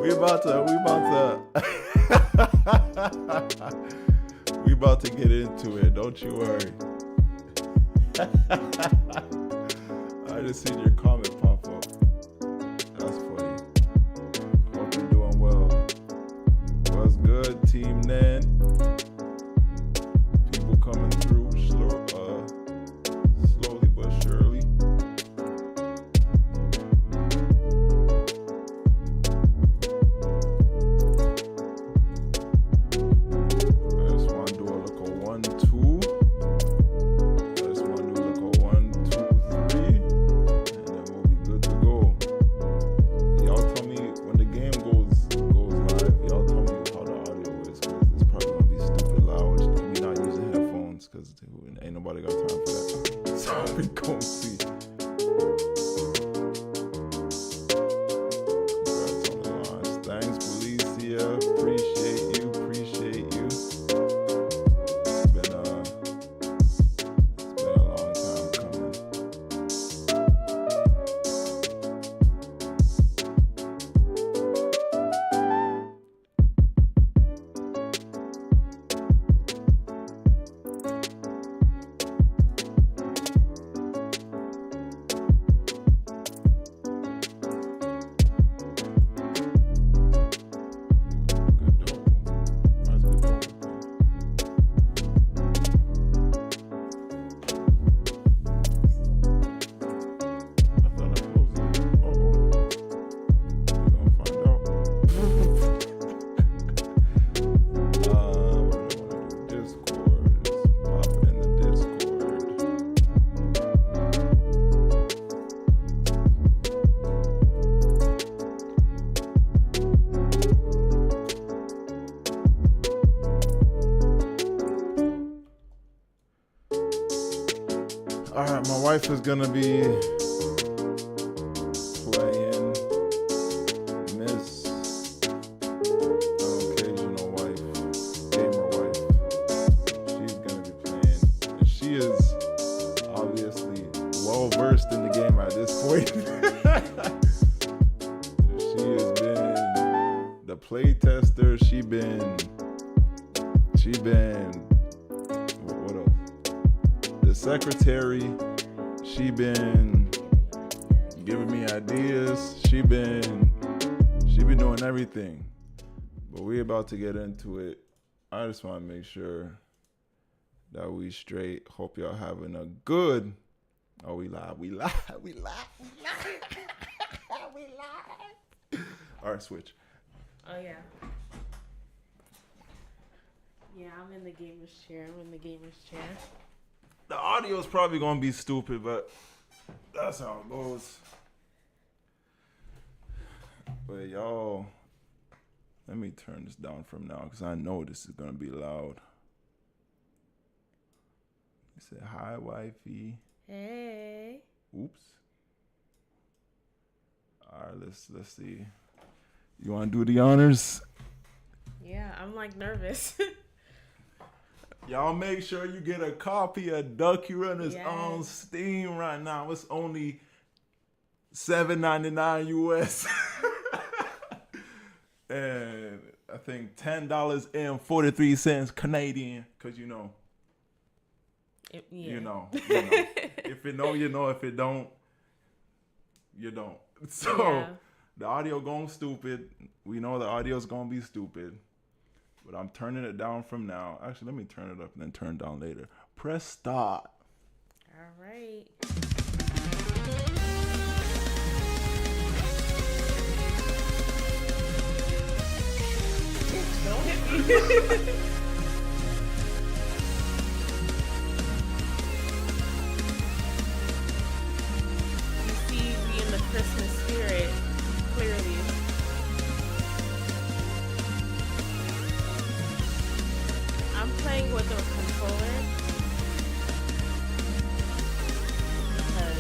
we about to get into it. Don't you worry. I just seen your comment pop up. That's funny. Hope you're doing well. What's good, Team Nan? People coming through slowly but surely. Ain't nobody got time for that. So we gon' see. Congrats on the launch. Thanks, Felicia. Appreciate you. It's been a long time coming. Alright, my wife is gonna be playing Miss Occasional Wife, Gamer Wife. She's gonna be playing. And she is obviously well versed in the game at this point. She has been the play tester. She been what else? The secretary. She been giving me ideas. She been doing everything. But we about to get into it. I just want to make sure that we straight. Hope y'all having a good. Oh, we live. All right, switch. Oh yeah. Yeah, I'm in the gamer's chair. The audio is probably going to be stupid, but that's how it goes. But y'all, let me turn this down from now because I know this is going to be loud. He said, hi, wifey. Hey. Oops. All right, let's see. You want to do the honors? Yeah, I'm like nervous. Y'all make sure you get a copy of Ducky Runnerz on Steam right now. It's only $7.99 US. And I think $10.43 Canadian. Cause you know. You know. If you know, you know. If it don't, you don't. So the audio going stupid. We know the audio's gonna be stupid. But I'm turning it down from now. Actually, let me turn it up and then turn it down later. Press start. All right. Don't hit me. You see me in the Christmas spirit, clearly. I'm playing with a controller because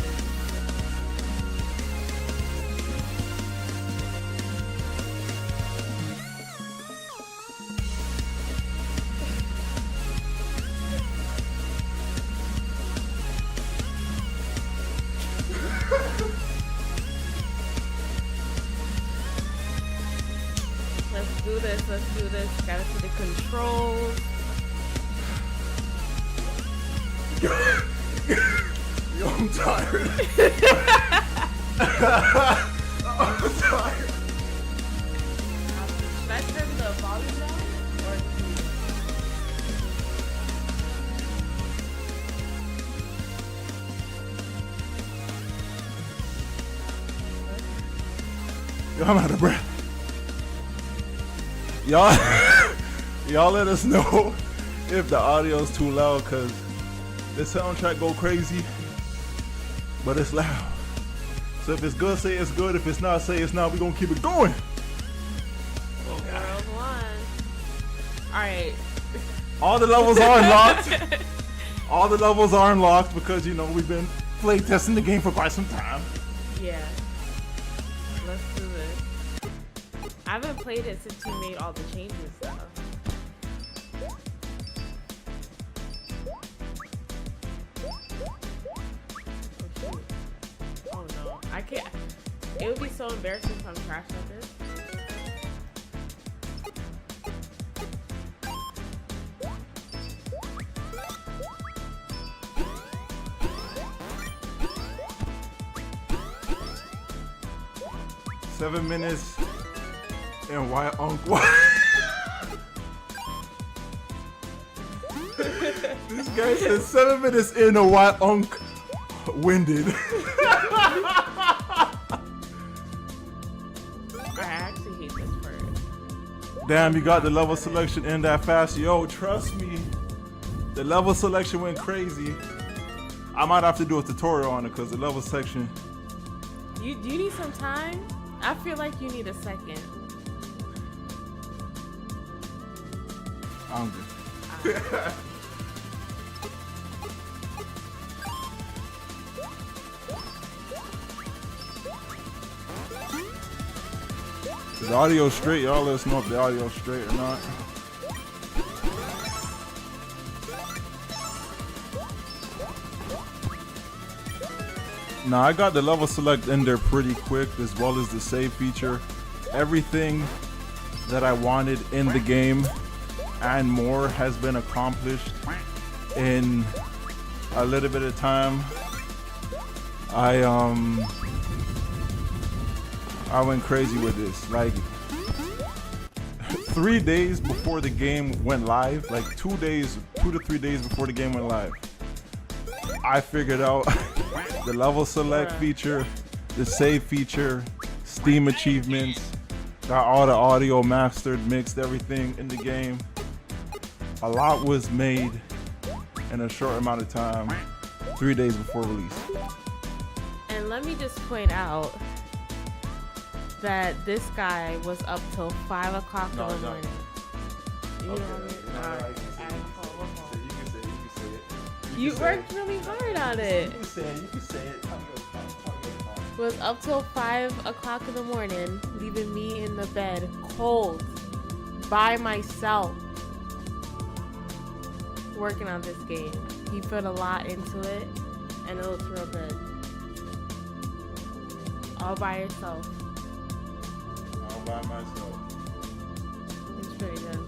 do this. Let's do this. Gotta see the controls. Yo, I'm tired. I'm tired. Should I turn the volume down? Or Yo, I'm out of breath. Y'all let us know if the audio's too loud, cause the soundtrack go crazy, but it's loud. So if it's good, say it's good. If it's not, say it's not. We gonna keep it going. World 1. Alright. All the levels are unlocked. All the levels are unlocked because, you know, we've been play testing the game for quite some time. Yeah. Let's do this. I haven't played it since you made all the changes though. Oh no, I can't. It would be so embarrassing if I'm trash at this. Seven minutes and why uncle? This guy says 7 minutes in and why unk winded. I actually hate this part. Damn, you got the level selection in that fast. Yo, trust me, the level selection went crazy. I might have to do a tutorial on it because the level section. Do you need some time? I feel like you need a second. I'm good. Is the audio straight? Y'all let us know if the audio's straight or not. Now I got the level select in there pretty quick, as well as the save feature. Everything that I wanted in the game and more has been accomplished in a little bit of time. I went crazy with this. Like 3 days before the game went live, like 2 to 3 days before the game went live, I figured out the level select feature, the save feature, Steam achievements, got all the audio mastered, mixed, everything in the game. A lot was made in a short amount of time, 3 days before release. And let me just point out that this guy was up till 5 o'clock in the morning. You know what I mean? You worked really hard on it. You can say it. Was up till 5 o'clock in the morning, leaving me in the bed cold by myself, working on this game. He put a lot into it, and it looks real good. All by yourself. All by myself. It's pretty good.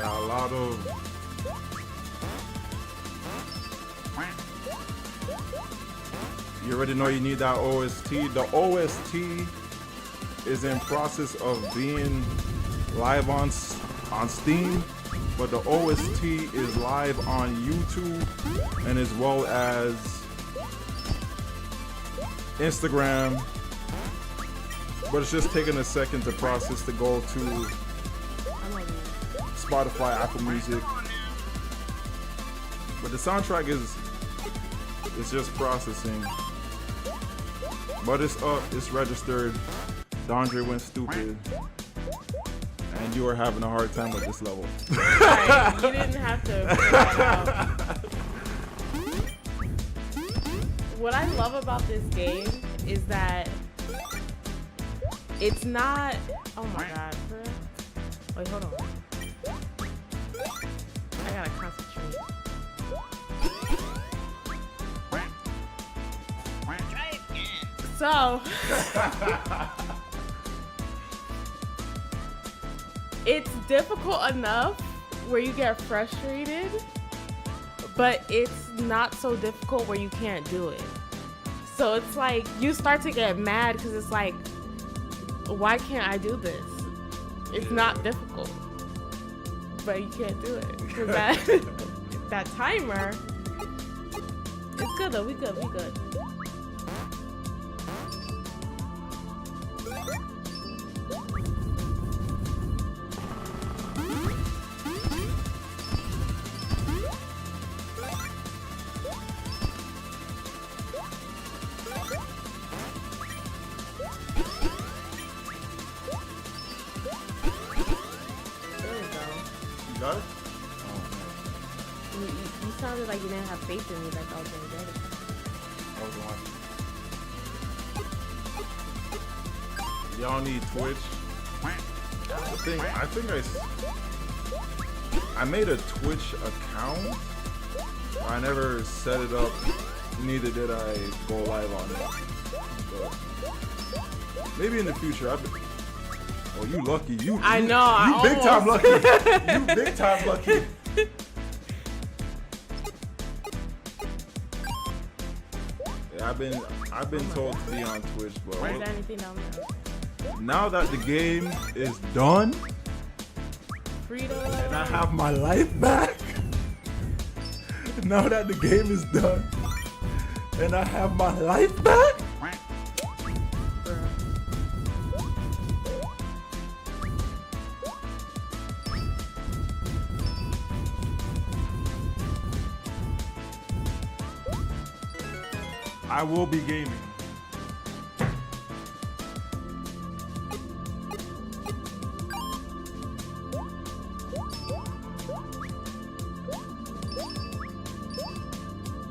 A lot of you already know you need that OST. The OST is in process of being live on Steam, but the OST is live on YouTube and as well as Instagram. But it's just taking a second to process to go to Spotify, Apple Music. But the soundtrack is just processing. But it's up, it's registered. Dondre went stupid. And you are having a hard time with this level. Right, you didn't have to put that out. What I love about this game is that it's not. Oh my god. Wait, hold on. I gotta concentrate. So it's difficult enough where you get frustrated, but it's not so difficult where you can't do it. So it's like you start to get mad because it's like, why can't I do this? It's not difficult, but you can't do it because that timer. It's good though. We good. Got it? You sounded like you didn't have faith in me, like I was gonna get it. I was Y'all need Twitch. I think I made a Twitch account. I never set it up. Neither did I go live on it. But maybe in the future. Oh, you lucky. I know. You big time lucky. You big time lucky. Yeah, I've been told to be on Twitch, but is there anything down there? now that the game is done, Freedom. and I have my life back. Now that the game is done, and I have my life back. I will be gaming.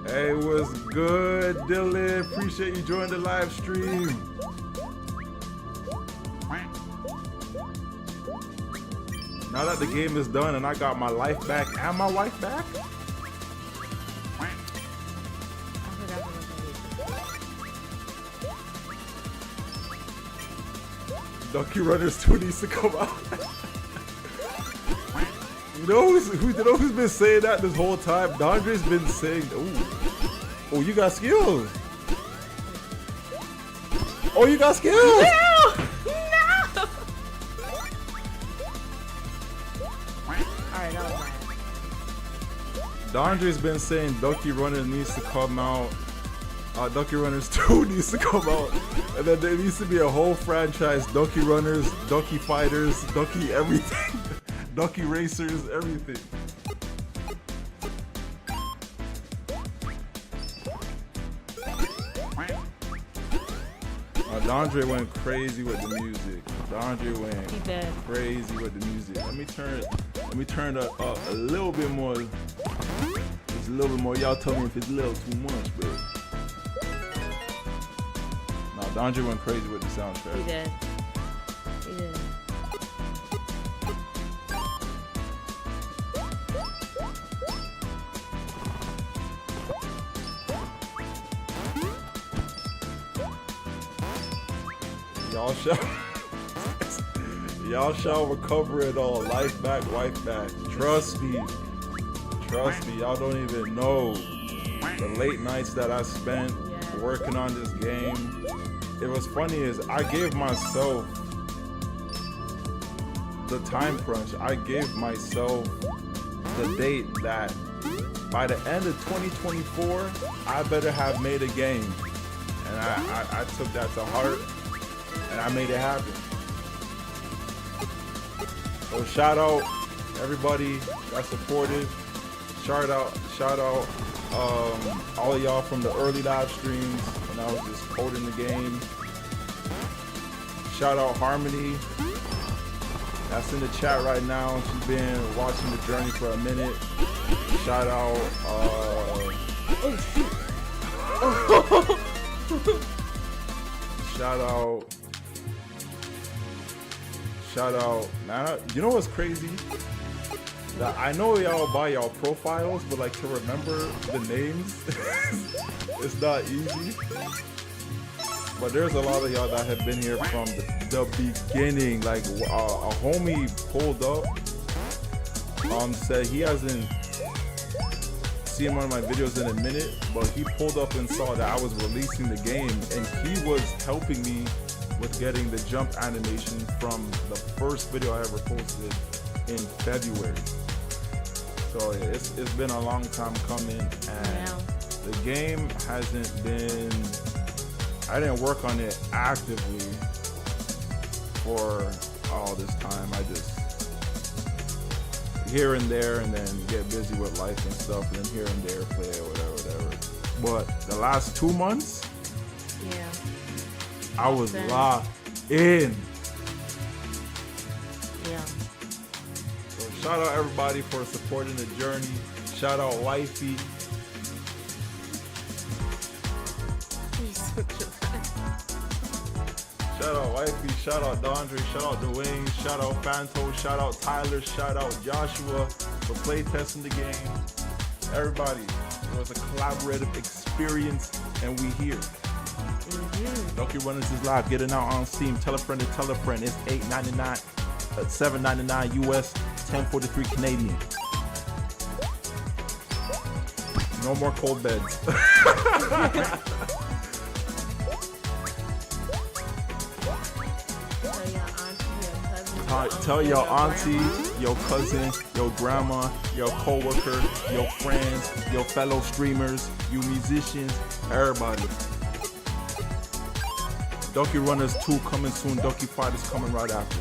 Hey, what's good, Dylan? Appreciate you joining the live stream. Now that the game is done and I got my life back and my wife back, Ducky Runnerz 2 needs to come out. You know who's been saying that this whole time? Dondre's been saying, oh, you got skills. Oh, you got skills. No! Alright, that was bad. Dondre's been saying Ducky Runnerz needs to come out. Ducky Runnerz 2 needs to come out. And then there needs to be a whole franchise. Ducky Runners, Ducky Fighters, Ducky everything. Ducky Racers, everything. Dondre went crazy with the music. Dondre went crazy with the music. Let me turn it up a little bit more. Just a little bit more. Y'all tell me if it's a little too much, but no, Dondre went crazy with the soundtrack. He did. Y'all shall recover it all. Life back, wife back. Trust me. Y'all don't even know the late nights that I spent working on this game. It was funny is I gave myself the time crunch. I gave myself the date that by the end of 2024, I better have made a game. And I took that to heart. And I made it happen. So shout out everybody that supported. Shout out all of y'all from the early live streams when I was just holding the game. Shout out Harmony. That's in the chat right now. She's been watching the journey for a minute. Shout out Shout out, man. You know what's crazy? That I know y'all buy y'all profiles, but like to remember the names, it's not easy. But there's a lot of y'all that have been here from the beginning. Like a homie pulled up, said he hasn't seen one of my videos in a minute, but he pulled up and saw that I was releasing the game, and he was helping me with getting the jump animation from the first video I ever posted in February. So it's been a long time coming, and the game hasn't been, I didn't work on it actively for all this time. I just here and there, and then get busy with life and stuff, and then here and there play or whatever. But the last 2 months, I was locked in. Yeah. So shout out everybody for supporting the journey. Shout out Wifey. Shout out Wifey, shout out Dondre, shout out Dwayne, shout out Fanto, shout out Tyler, shout out Joshua for playtesting the game. Everybody, it was a collaborative experience, and we here. Ducky Runnerz is live. Get it out on Steam. Tell a friend to tell a friend. It's $8.99, $7.99 US, $10.43 Canadian. No more cold beds. Tell your auntie, your cousin, your grandma, your co-worker, your friends, your fellow streamers, you musicians, everybody. Ducky Runnerz 2 coming soon. Ducky Fight is coming right after.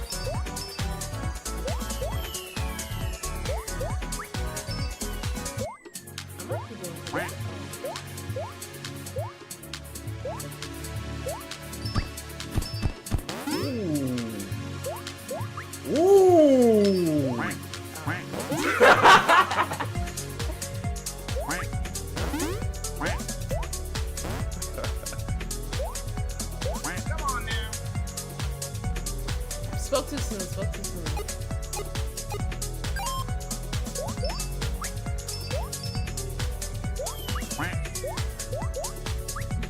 Spoke too soon.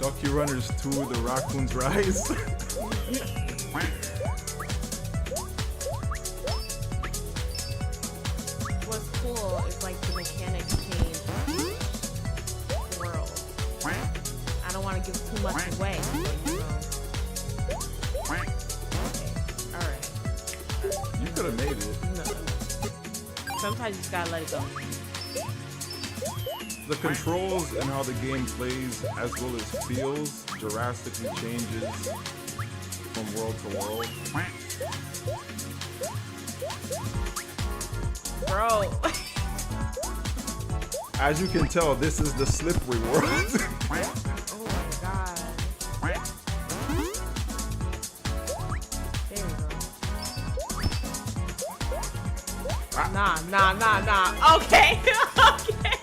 Ducky Runnerz 2, The Raccoons Rise. What's cool is like the mechanics change the world. I don't want to give too much away, but you know. Alright. You could have made it. No. Sometimes you just gotta let it go. The controls and how the game plays, as well as feels, drastically changes from world to world. Bro. As you can tell, this is the slippery world. Oh my god. There you go. Nah. Okay. Okay.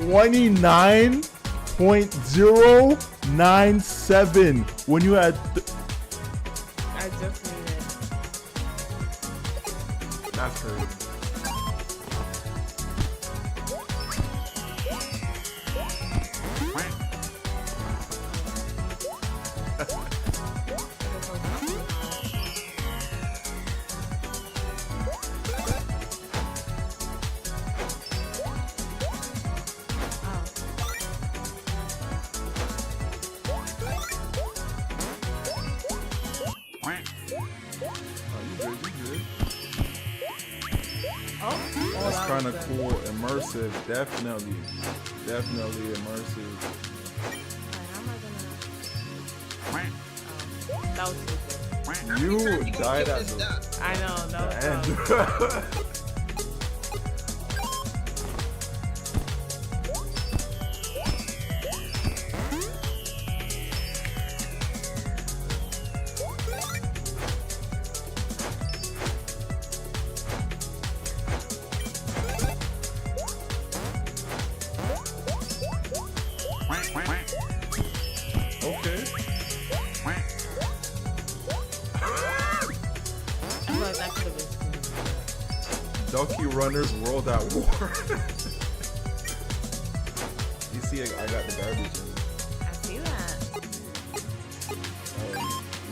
29.097 when you had. I just need it. That's crazy. That's kind of cool, immersive, definitely immersive. How am I gonna? That was stupid. You died at the I know, that was end. Okay. That could have been Ducky Runnerz World at War. You see, I got the garbage in. I see that.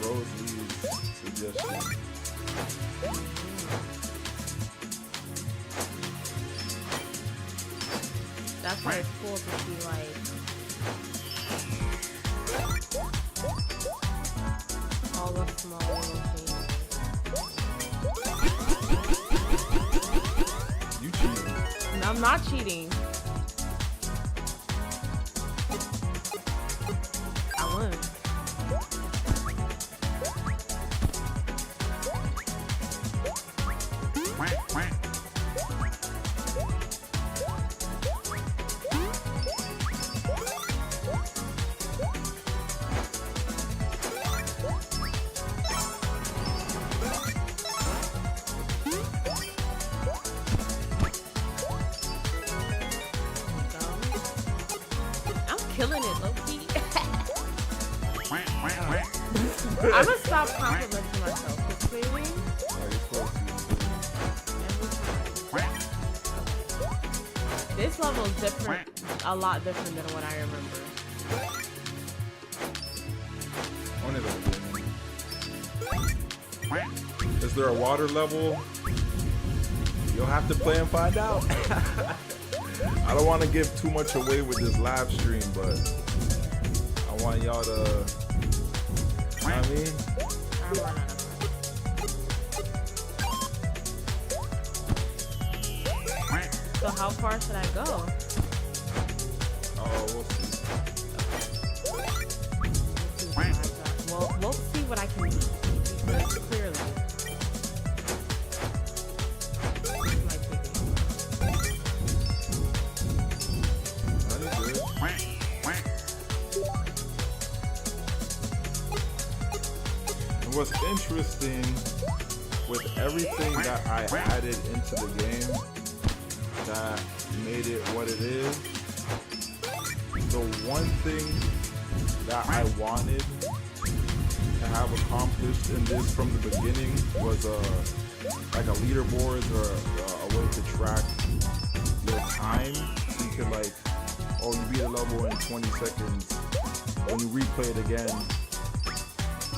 Rosalie's suggestion. That's why it's cool to see like all the small little things. You cheating. No, I'm not cheating. I won. Killing it, low-key. I'm gonna stop complimenting myself, because clearly, this level is different, a lot different than what I remember. Is there a water level? You'll have to play and find out. I don't want to give too much away with this live stream, but I want y'all to, you know what I mean? So how far should I go? Oh, we'll see. Well, we'll see what I can do, because clearly. What's interesting with everything that I added into the game that made it what it is, the one thing that I wanted to have accomplished in this from the beginning was like a leaderboard or a way to track your time, so you could like, oh, you beat a level in 20 seconds, when you replay it again,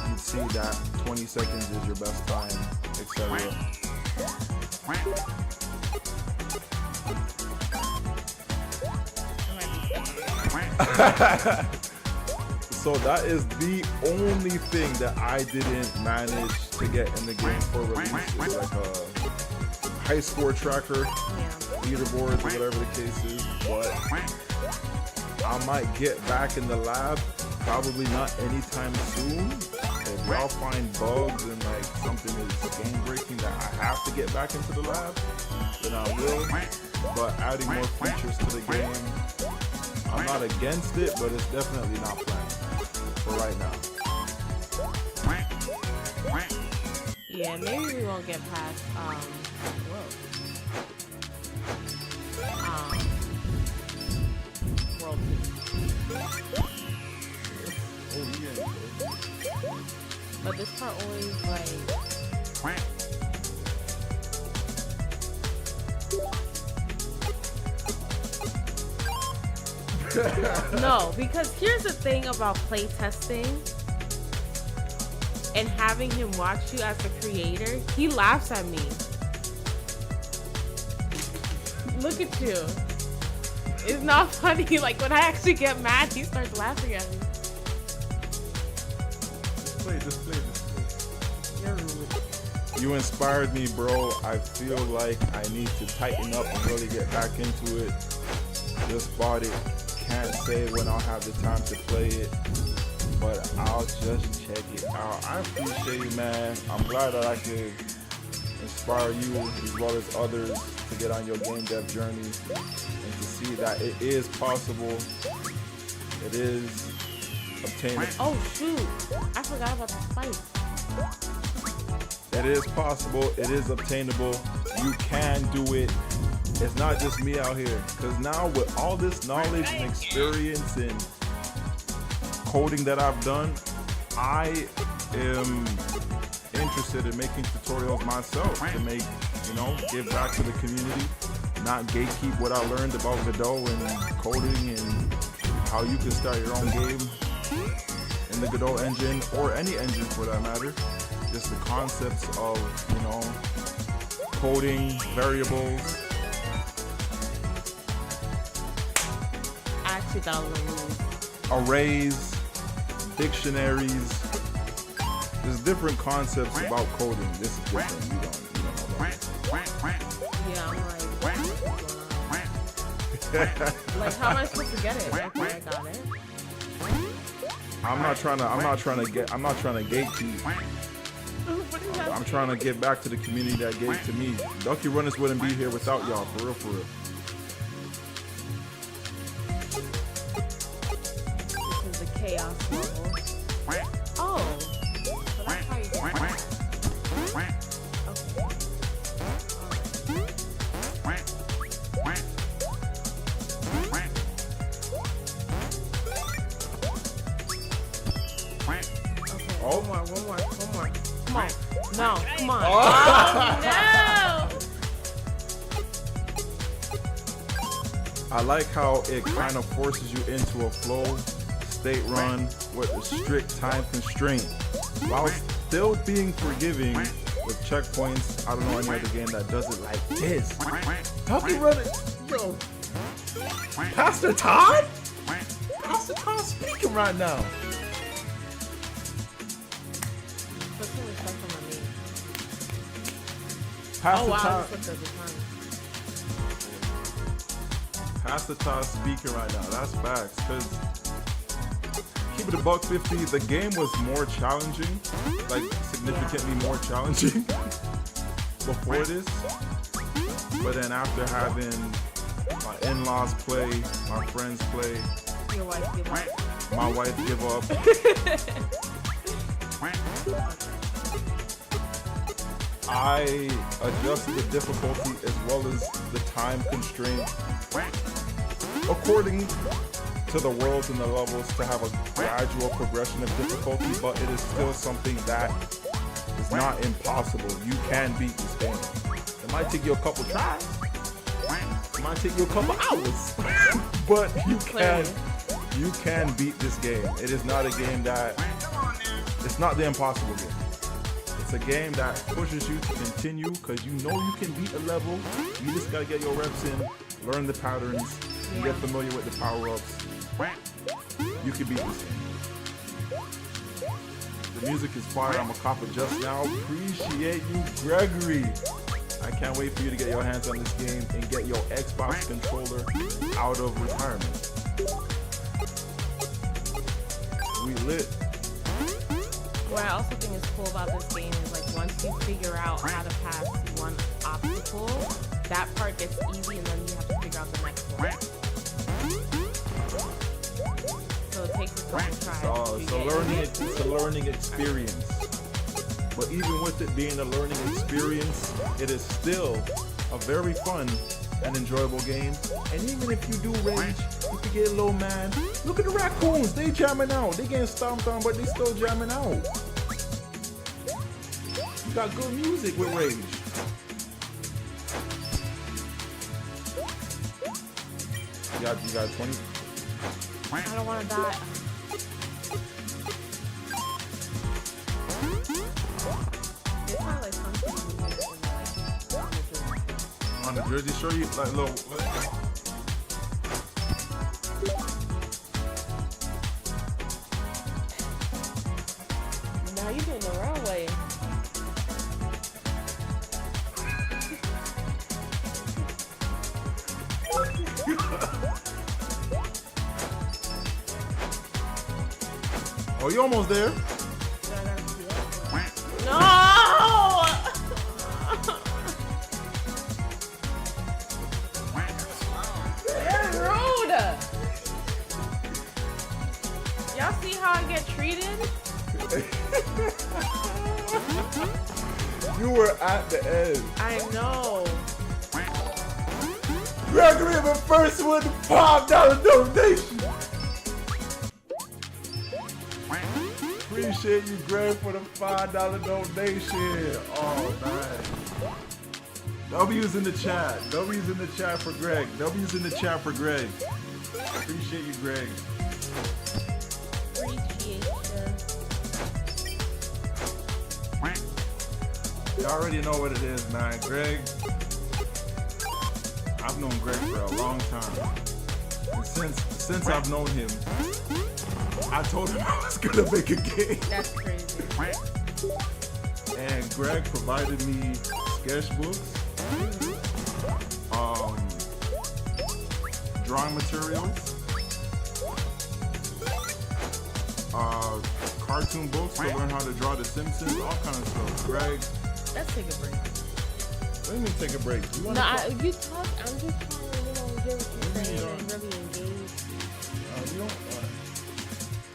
you see that 20 seconds is your best time, etc. So that is the only thing that I didn't manage to get in the game for release. It's like a high score tracker, leaderboards, or whatever the case is. But I might get back in the lab, probably not anytime soon. If y'all find bugs and like something is game breaking that I have to get back into the lab, then I will. But adding more features to the game, I'm not against it, but it's definitely not planned for right now. Yeah, maybe we won't get past World Oh yeah. But this part always like no, because here's the thing about play testing and having him watch you as the creator, he laughs at me. Look at you. It's not funny. Like when I actually get mad, he starts laughing at me. Just play. You're rude. You inspired me, bro. I feel like I need to tighten up and really get back into it. Just bought it. Can't say when I'll have the time to play it, but I'll just check it out. I appreciate you, man. I'm glad that I could inspire you as well as others to get on your game dev journey and to see that it is possible. It is obtainable. Oh shoot! I forgot about the spice. It is possible. It is obtainable. You can do it. It's not just me out here. Because now with all this knowledge and experience and coding that I've done, I am interested in making tutorials myself to make, you know, give back to the community, not gatekeep what I learned about Godot and coding and how you can start your own game in the Godot engine, or any engine for that matter. Just the concepts of, you know, coding, variables. I actually thought it was a move. Arrays, dictionaries. There's different concepts about coding. This is different. You don't know about it. Yeah, I'm like, like, how am I supposed to get it? Okay, I got it. I'm not trying to gatekeep. I'm trying to get back to the community that gave to me. Ducky Runnerz wouldn't be here without y'all, for real, for real. This is the chaos level. Oh, so that's how you get that. Oh. One more. Come on. No, come on. Oh, no! I like how it kind of forces you into a flow state run with a strict time constraint while still being forgiving with checkpoints. I don't know any other game that does it like this. Ducky Runnerz, yo. Pastor Todd? Pastor Todd speaking right now. Oh wow, Todd. this looks Pastor Todd speaking right now. That's facts. Because keep it a buck 50. The game was more challenging, like significantly more challenging before this. But then after having my in-laws play, my friends play, your wife give up. my wife give up. I adjusted the difficulty as well as the time constraint according to the worlds and the levels to have a gradual progression of difficulty, but it is still something that is not impossible. You can beat this game. It might take you a couple tries. It might take you a couple hours, but you can beat this game. It is not a game that, it's not the impossible game. It's a game that pushes you to continue because you know you can beat a level. You just gotta get your reps in, learn the patterns, and get familiar with the power-ups. You can beat this game. The music is fire. I'm a cop it just now. Appreciate you, Gregory. I can't wait for you to get your hands on this game and get your Xbox controller out of retirement. We lit. What I also think is cool about this game is like once you figure out how to pass one obstacle, that part gets easy and then you have to figure out the next one. So it takes a couple tries. It's a learning experience. But even with it being a learning experience, it is still a very fun and enjoyable game. And even if you do rage, if you get a little mad, look at the raccoons, they jamming out. They getting stomped on, but they still jamming out. You got good music with rage. You got 20? I don't want to die. It's not like something On the Jersey Shore, you like little. Now you're doing the wrong way. Oh, you almost there. No! They're rude. Y'all see how I get treated? You were at the edge. I know. Gregory, the first one, $5 donation. Appreciate you, Greg, for the $5 donation. Oh, man. W's in the chat. W's in the chat for Greg. W's in the chat for Greg. Appreciate you, Greg. Appreciation. You already know what it is, man. Greg, I've known Greg for a long time. And since I've known him, I told him I was gonna make a game. That's crazy. And Greg provided me sketchbooks, drawing materials, cartoon books to learn how to draw The Simpsons, all kind of stuff. Greg, Let's take a break. what do you mean take a break? You want No, to you talk. I'm just trying to, hear what you're saying and really engage. you don't,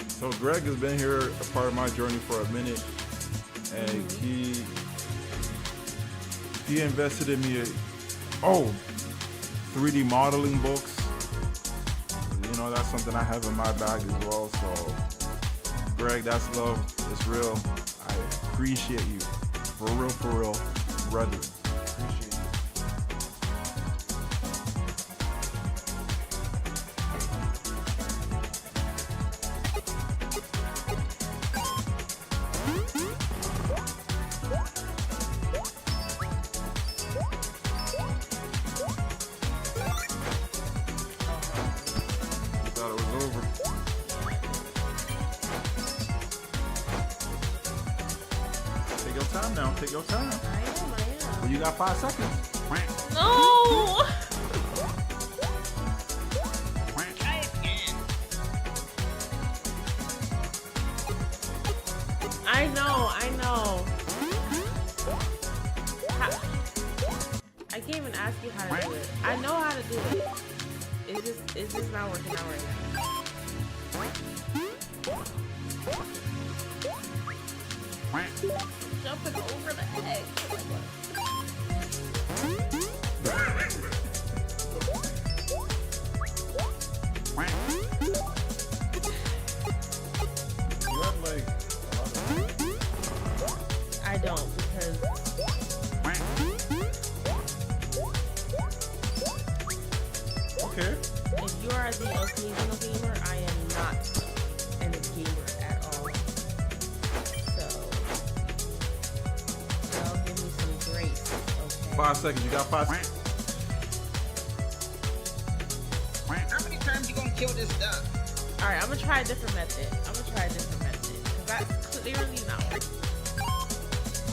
So Greg has been here, a part of my journey for a minute, and he invested in me. 3D modeling books. You know, that's something I have in my bag as well. So, Greg, that's love. It's real. I appreciate you. For real, brother. Appreciate you. Thought it was over. Take your time now. Take your time. I am. Well, you got 5 seconds. No! Try it again. I know. I can't even ask you how to do it. I know how to do it. It's just not working out right now. Jumping over the egg. You have like a lot of... I don't because Okay. if you are the occasional gamer, I am not a gamer at all. So give me some grace, okay? 5 seconds. You got 5 seconds. How many times you gonna kill this duck? All right, I'm gonna try a different method. Because that's clearly not working.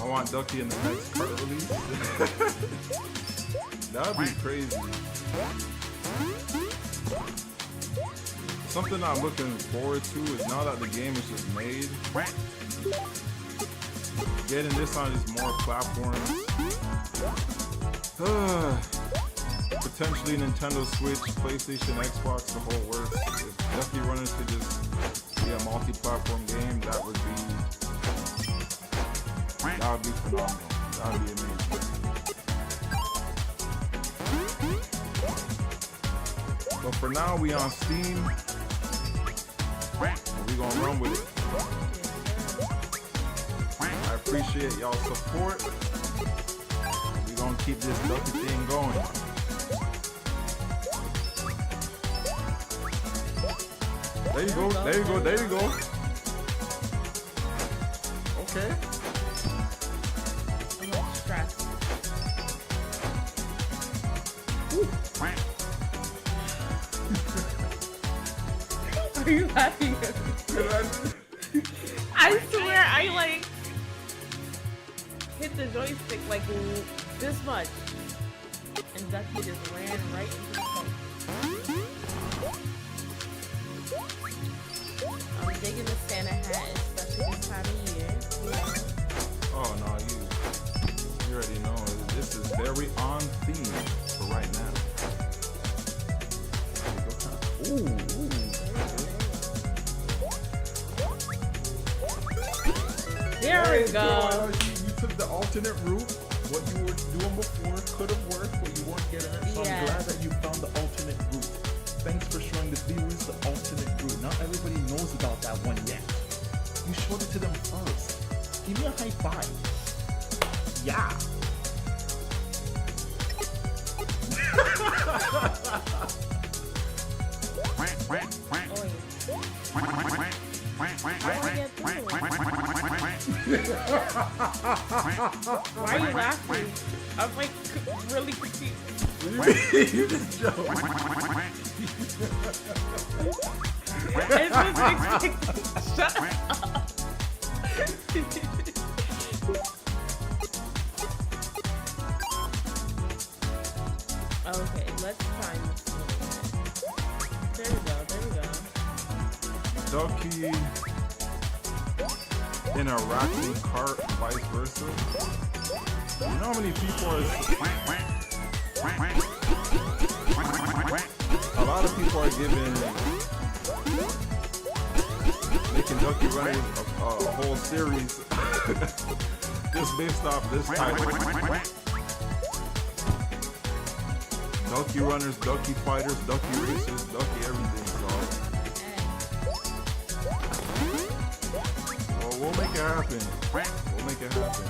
I want Ducky in the next cart release. That would be crazy. Something I'm looking forward to is now that the game is just made, getting this on just more platforms. Potentially Nintendo Switch, PlayStation, Xbox, the whole works. If Ducky Runnerz could just be a multi-platform game, that would be phenomenal. That would be amazing. But for now, we on Steam. And we gonna run with it. I appreciate y'all's support. We gonna keep this Ducky thing going. There you go. Okay. I'm not stressed. Are you laughing at me? I swear I like hit the joystick like this much. And Ducky just ran right into the phone. I'm digging the Santa hat, especially this time of year. Oh no, you already know. This is very on theme for right now. Ooh. There we go. You took the alternate route. What you were doing before could have worked, but you weren't getting it. So I'm glad that you found the alternate route. Thanks for showing the viewers the alternate route. Not everybody knows about that one yet. You showed it to them first. Give me a high five. Yeah. How do I get through? Why are you laughing? I'm like really confused. You just joke. It's just shut up. Okay, let's find this. There we go, there we go. Ducky in a raccoon cart, vice versa. You know how many people are... A lot of people are making Ducky Runners a whole series just based off this title. Ducky Runners, Ducky Fighters, Ducky Racers, Ducky everything, so... Well, we'll make it happen. We'll make it happen.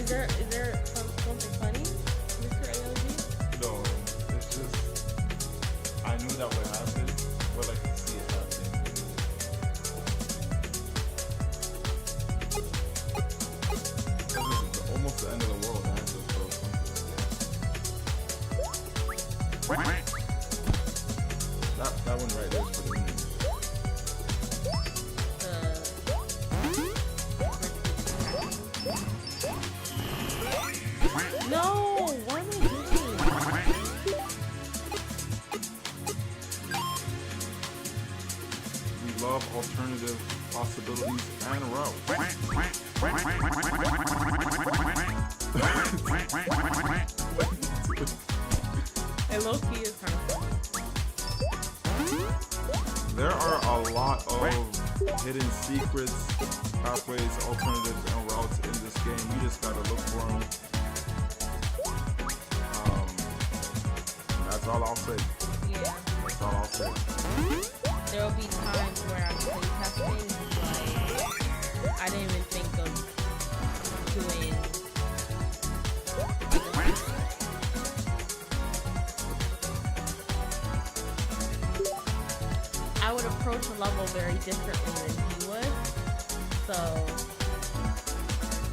Is there something funny, Mr. AOG? No, it's just I knew that would happen, but I could see it happening. This is almost the end of the world. I have to throw something. That one right there is for the moon. No, what am I doing? We love alternative possibilities and routes. And low-key is kind of funny. There are a lot of hidden secrets, pathways, alternatives, and routes in this game. You just gotta look for them. That's all I'll say. Yeah. That's all I'll say. There will be times where I'm playtesting, like, I didn't even think of doing... I would approach a level very differently than he would. So,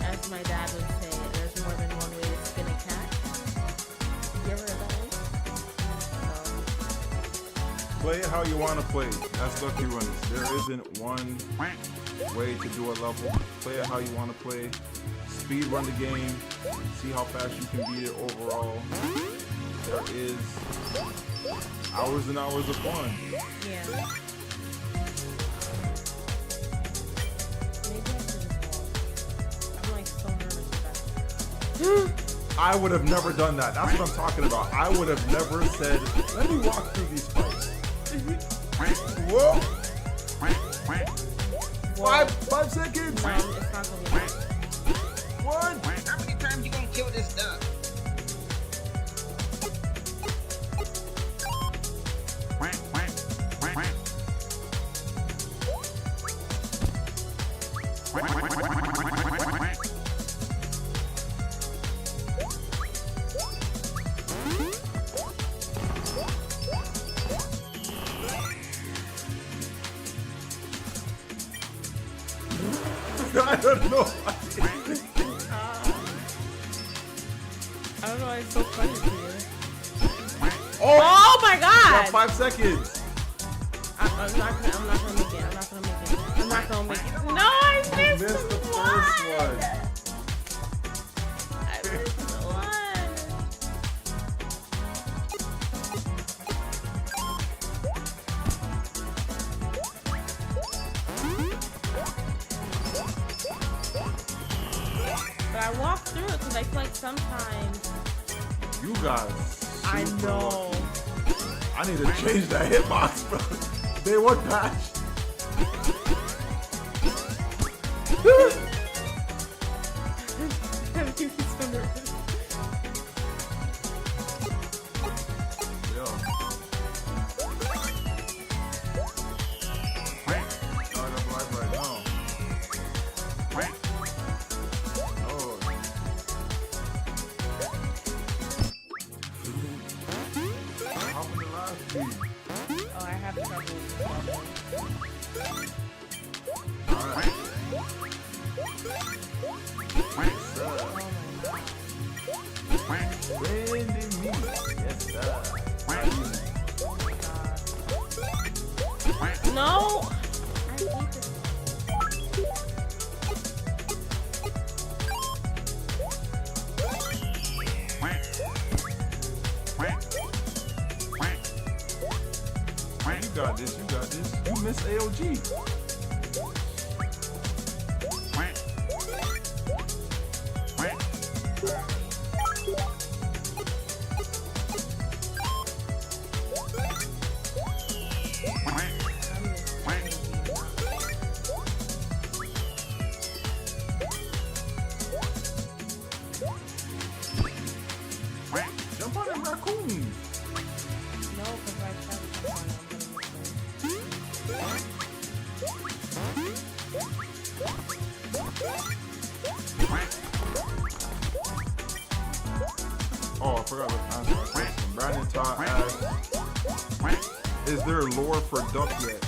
as my dad would say, there's more than one way to skin a cat. You ever heard that one? Play it how you want to play. That's Ducky Runners. There isn't one way to do a level. Play it how you want to play. Speed run the game. See how fast you can beat it overall. There is hours and hours of fun. Yeah. Maybe I should just walk. I'm like so nervous about it. I would have never done that. That's what I'm talking about. I would have never said, let me walk through these fights. Whoa! 5 seconds! No, it's not gonna be. One! How many times you gonna kill this duck? I don't know. I don't know why it's so funny to you. Oh my you got god! 5 seconds. I'm not gonna make it. I'm not gonna make it. No, I missed Missed the one. first one. I missed one. But I walked through it because I feel like sometimes. You guys. I super know. lucky. I need to change that hitbox, bro. Day one patch. Friending me. Yes, sir. No. I hate this. You got this. You got this. You miss AOG. Jump on them raccoons. No, because I tried to come on. Oh, I forgot to answer my question. Brandon Todd asked, is there lore for Duck yet?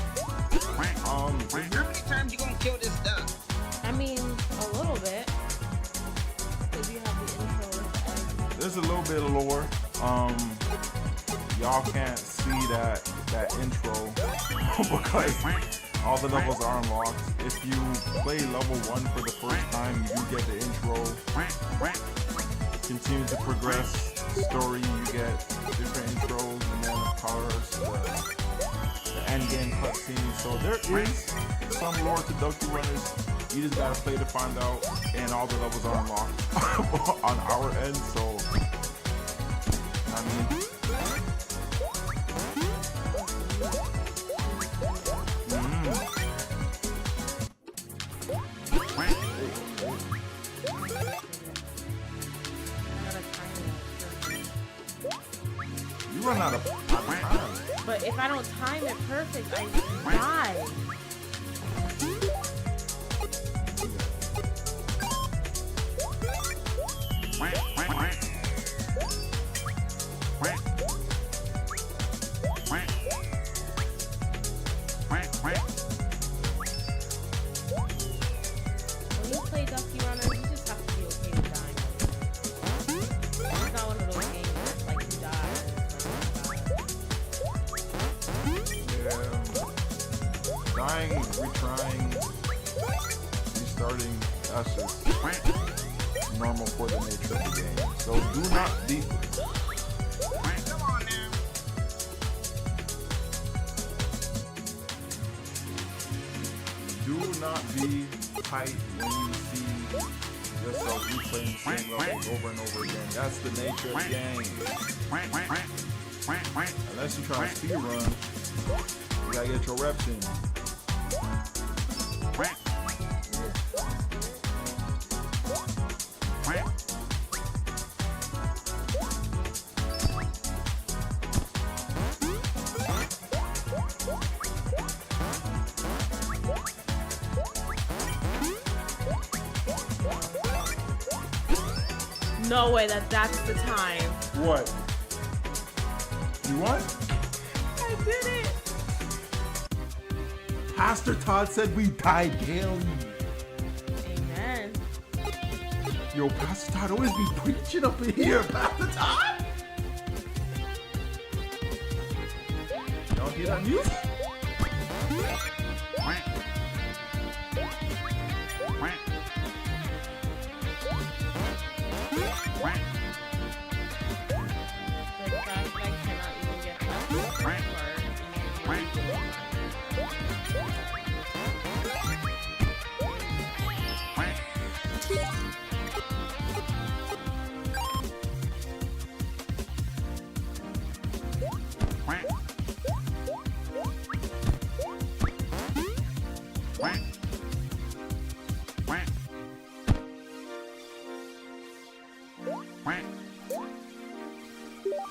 How many times you gonna kill this duck? I mean, a little bit. Because you have the intro. There's a little bit of lore. Y'all can't see that intro because all the levels are unlocked. If you play level 1 for the first time, you get the intro. Continue to progress story, you get different intros, and then of course the end game cutscene. So there is some lore to Ducky Runners. You just gotta play to find out, and all the levels are unlocked on our end. So I mean, you run out of time. But if I don't time it perfect, I die. When you play Ducky Runner, you just have to be okay with dying. It's not one of those games where it's like you die. Yeah. Dying, retrying, restarting, that's just normal for the nature of the game. So do not be. Come on now. Do not be tight when you see yourself replaying the same levels over and over again. That's the nature of the game. Unless you try to speed run, you gotta get your reps in. No way that's the time. What? You won? I did it. Pastor Todd said we die daily. Amen. Yo, Pastor Todd always be preaching up in here, Pastor Todd. Y'all hear that music? The fact that I cannot even get past this part.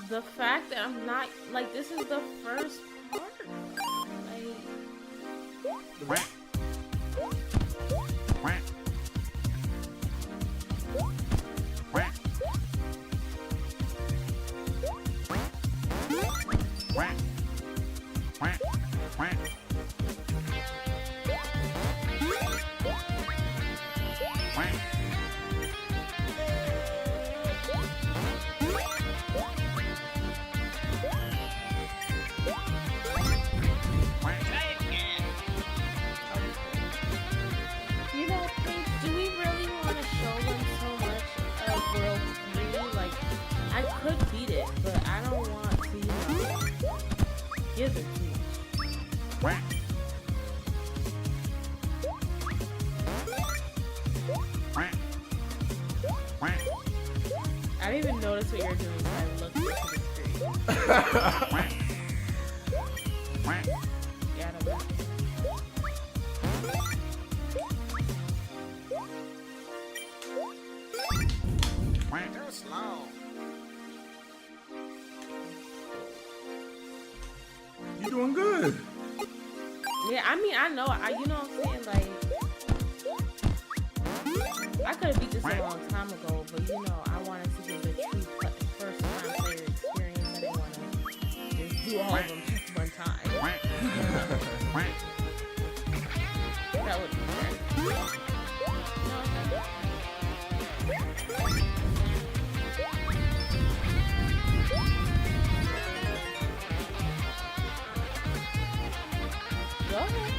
The fact that I'm not, like, this is the first part. Like, I didn't even notice what you were doing when I looked into the screen. Yeah, I don't know. Too slow. You doing good. Yeah, I mean, I know, you know what I'm saying? Like, I could have beat this a long time ago, but you know, I wanted to give a true first time player experience. I didn't want to just do all of them just one time. That would be fair. Go ahead.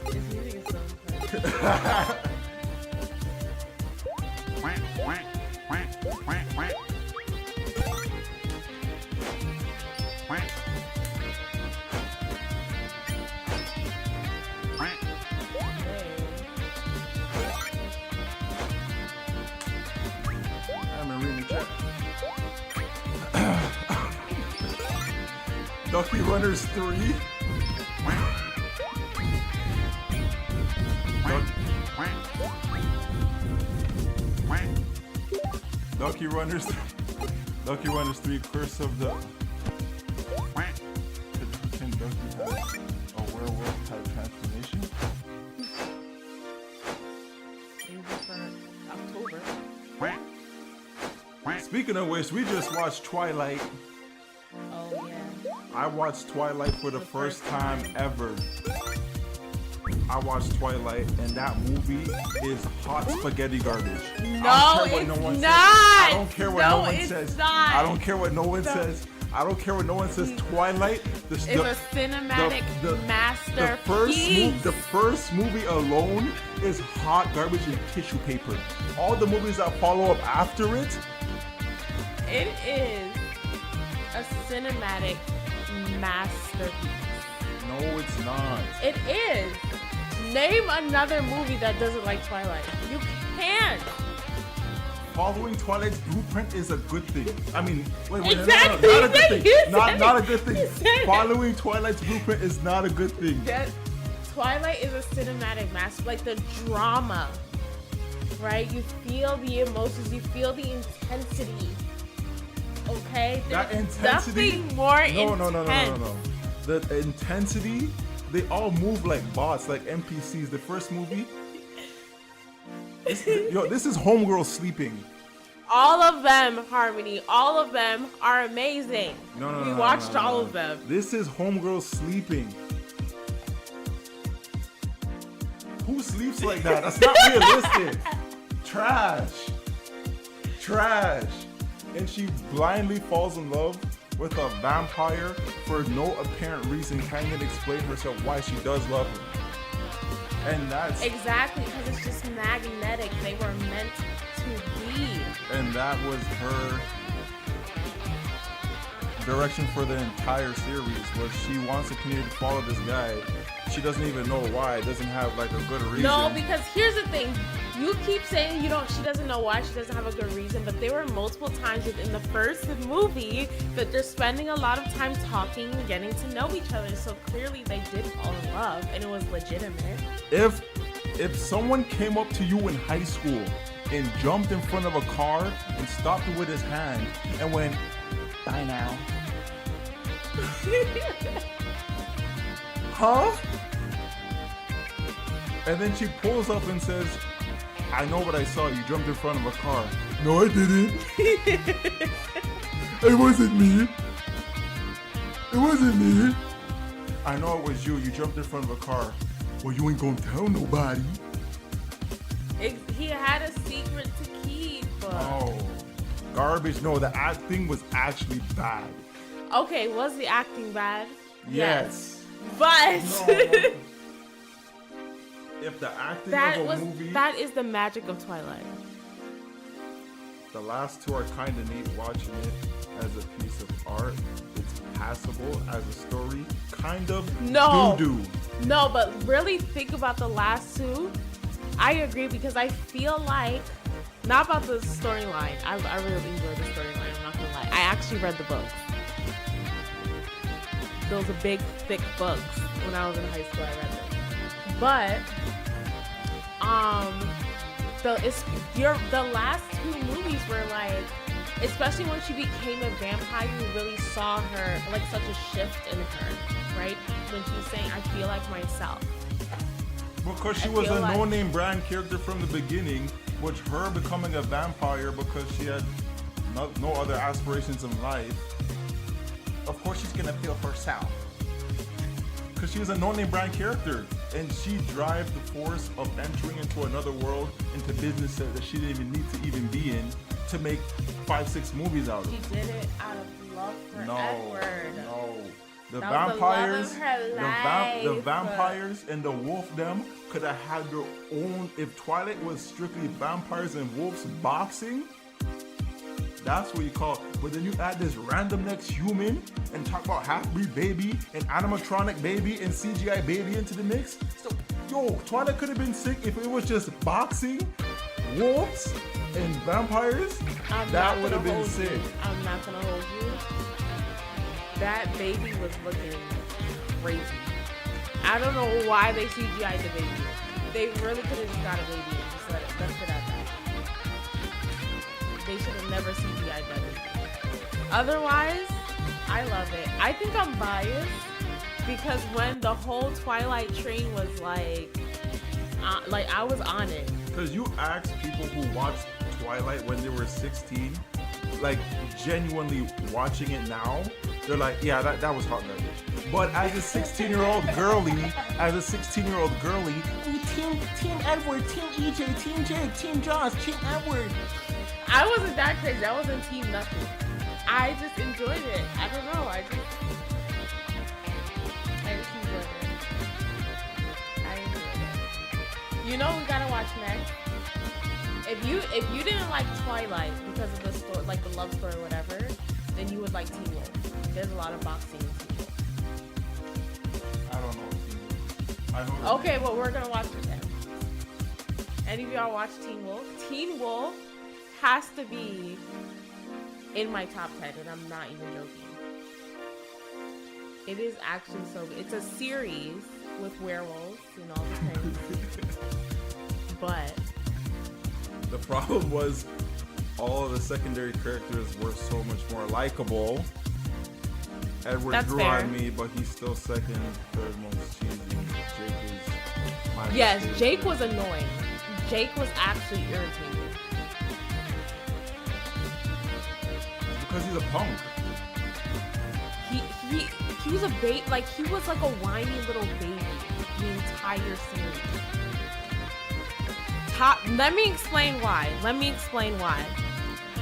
This music is so fun. I'm reading the chat. Ducky Runnerz 3. Ducky Runnerz 3 Curse of the... Can Ducky have a werewolf type transformation? Maybe for October. Speaking of which, we just watched Twilight. Oh yeah. I watched Twilight for the first time ever. I watched Twilight, and that movie is hot spaghetti garbage. No, it's not. I don't care what no one it's says. not. I don't care what no one says. I don't care what no one says. Twilight, It's a cinematic masterpiece. The first movie alone is hot garbage and tissue paper. All the movies that follow up after it, It is a cinematic masterpiece. no, it's not. It is. Name another movie that doesn't like Twilight. You can't. Following Twilight's blueprint is a good thing. I mean, wait, Exactly. not a good You thing. said Not a it. good thing. You said it. Following Twilight's blueprint is not a good thing. That Twilight is a cinematic master, like the drama, right? You feel the emotions, you feel the intensity. Okay, That there's intensity. nothing more No. intense. The intensity. They all move like bots, like NPCs. The first movie. This is Homegirl sleeping. All of them, Harmony. All of them are amazing. No. We watched all of them. This is Homegirl sleeping. Who sleeps like that? That's not realistic. Trash. And she blindly falls in love with a vampire for no apparent reason. Can't even explain herself why she does love him. And that's Exactly, because it's just magnetic. They were meant to be. and that was her direction for the entire series. Was she wants to continue to follow this guy. She doesn't even know why. Doesn't have like a good reason. No, because here's the thing. You keep saying she doesn't know why, she doesn't have a good reason, but there were multiple times within the first movie that they're spending a lot of time talking and getting to know each other. So clearly they did fall in love and it was legitimate. If someone came up to you in high school and jumped in front of a car and stopped it with his hand and went, "Bye now." Huh? And then she pulls up and says, "I know what I saw. You jumped in front of a car." "No, I didn't. It wasn't me. It wasn't me." "I know it was you. You jumped in front of a car." "Well, you ain't gonna tell nobody." He had a secret to keep. Oh, garbage. No, the acting was actually bad. Okay, was the acting bad? Yes. But No. If the acting of a movie, that is the magic of Twilight. the last two are kind of neat watching it. as a piece of art. It's passable as a story. Kind of No. doo-doo. No, but really think about the last two. I agree because I feel like, not about the storyline. I really enjoyed the storyline. I'm not gonna lie. I actually read the books. Those are big, thick books. When I was in high school, I read them. But the last two movies were like, especially when she became a vampire, you really saw her like such a shift in her, right? When she was saying, "I feel like myself." Because she was a no-name brand character from the beginning, which her becoming a vampire because she had no other aspirations in life. Of course she's gonna feel herself. Because she was a no-name brand character, and she drives the force of entering into another world, into business that she didn't even need to even be in, to make 5-6 movies out of. She did it out of love for Edward. No. The That vampires, was the love of her the life. vampires and the wolf them could have had their own. If Twilight was strictly vampires and wolves boxing, that's what you call it. But then you add this random next human and talk about half-breed baby and animatronic baby and CGI baby into the mix. So, yo, Twilight could have been sick if it was just boxing, wolves, and vampires. That would have been sick. I'm not gonna hold you. That baby was looking crazy. I don't know why they CGI'd the baby. They really could have just got a baby and just left it at that. They should have never CGI'd that baby. Otherwise, I love it. I think I'm biased because when the whole Twilight train was like I was on it. Because you ask people who watched Twilight when they were 16, like genuinely watching it now, they're like, yeah, that was hot garbage. But as a 16-year-old girly, ooh, Team Edward, Team EJ, Team Jake, Team Josh, Team Edward. I wasn't that crazy. I wasn't team nothing. I just enjoyed it. I don't know. I just enjoyed it. You know what we gotta watch next? If you didn't like Twilight because of the story, like the love story or whatever, then you would like Teen Wolf. There's a lot of boxing in Teen Wolf. I don't know Teen Wolf. I know. Okay, well we're gonna watch it then. Any of y'all watch Teen Wolf? Teen Wolf has to be in my top 10, and I'm not even joking. It is actually so good. It's a series with werewolves and all the things. But the problem was all of the secondary characters were so much more likable. Edward grew on me, but he's still second, third most cheesy. Jake is my favorite. Jake was annoying. Jake was actually irritating. Because he's a punk. He was a bait, like he was like a whiny little baby the entire series. Let me explain why.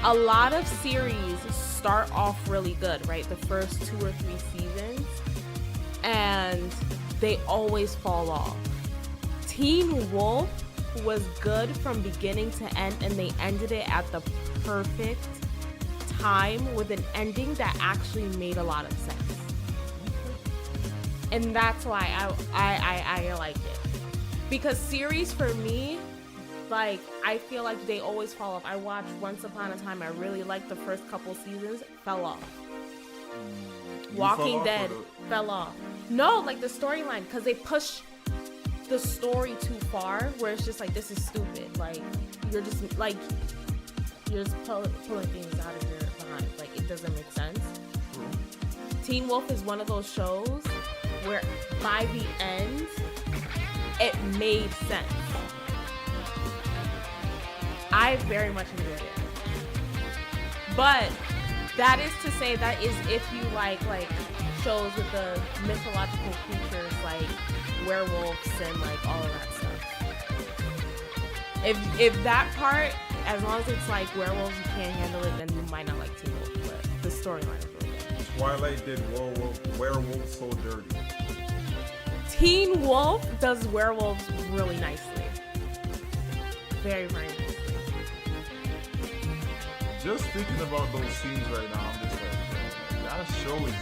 A lot of series start off really good, right? The first 2 or 3 seasons, and they always fall off. Teen Wolf was good from beginning to end, and they ended it at the perfect time with an ending that actually made a lot of sense. And that's why I like it. Because series for me, like, I feel like they always fall off. I watched Once Upon a Time. I really liked the first couple seasons. Fell off. Walking Dead fell off. No, like the storyline, because they push the story too far, where it's just like, this is stupid. Like, you're just pulling things out of your behind. Like, it doesn't make sense. Teen Wolf is one of those shows where by the end, it made sense. I very much enjoyed it. But that is to say, that is if you like shows with the mythological creatures like werewolves and like all of that stuff. If that part, as long as it's like werewolves, you can't handle it, then you might not like Teen Wolf. But the storyline is really good. Twilight did werewolves so dirty. Teen Wolf does werewolves really nicely. Very, very nicely. Just thinking about those scenes right now, I'm just like, That show is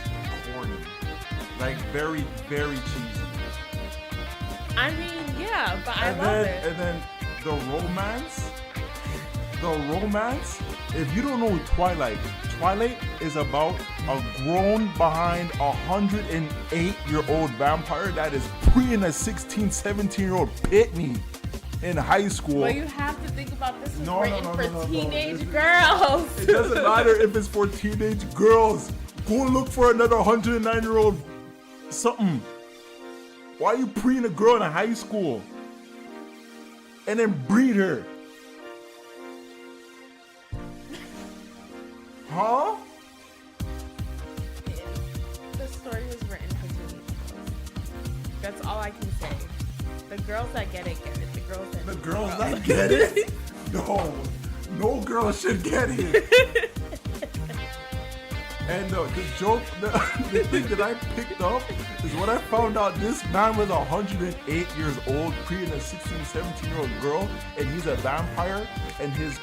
corny. Like, very, very cheesy. I mean, yeah, but I love it. And then the romance, if you don't know Twilight is about a grown behind 108-year-old vampire that is preying a 16, 17-year-old pitney in high school. But you have to think about this is written for teenage It girls. It doesn't matter if it's for teenage girls. Go look for another 109-year-old something. Why are you preying a girl in a high school? And then breed her? Huh? The story was written for teenage girls. That's all I can say. The girls that get it, get it. The girls that get it? No girl should get it. And the joke, the thing that I picked up is when I found out this man was 108 years old, creating a 16, 17-year-old girl, and he's a vampire, and his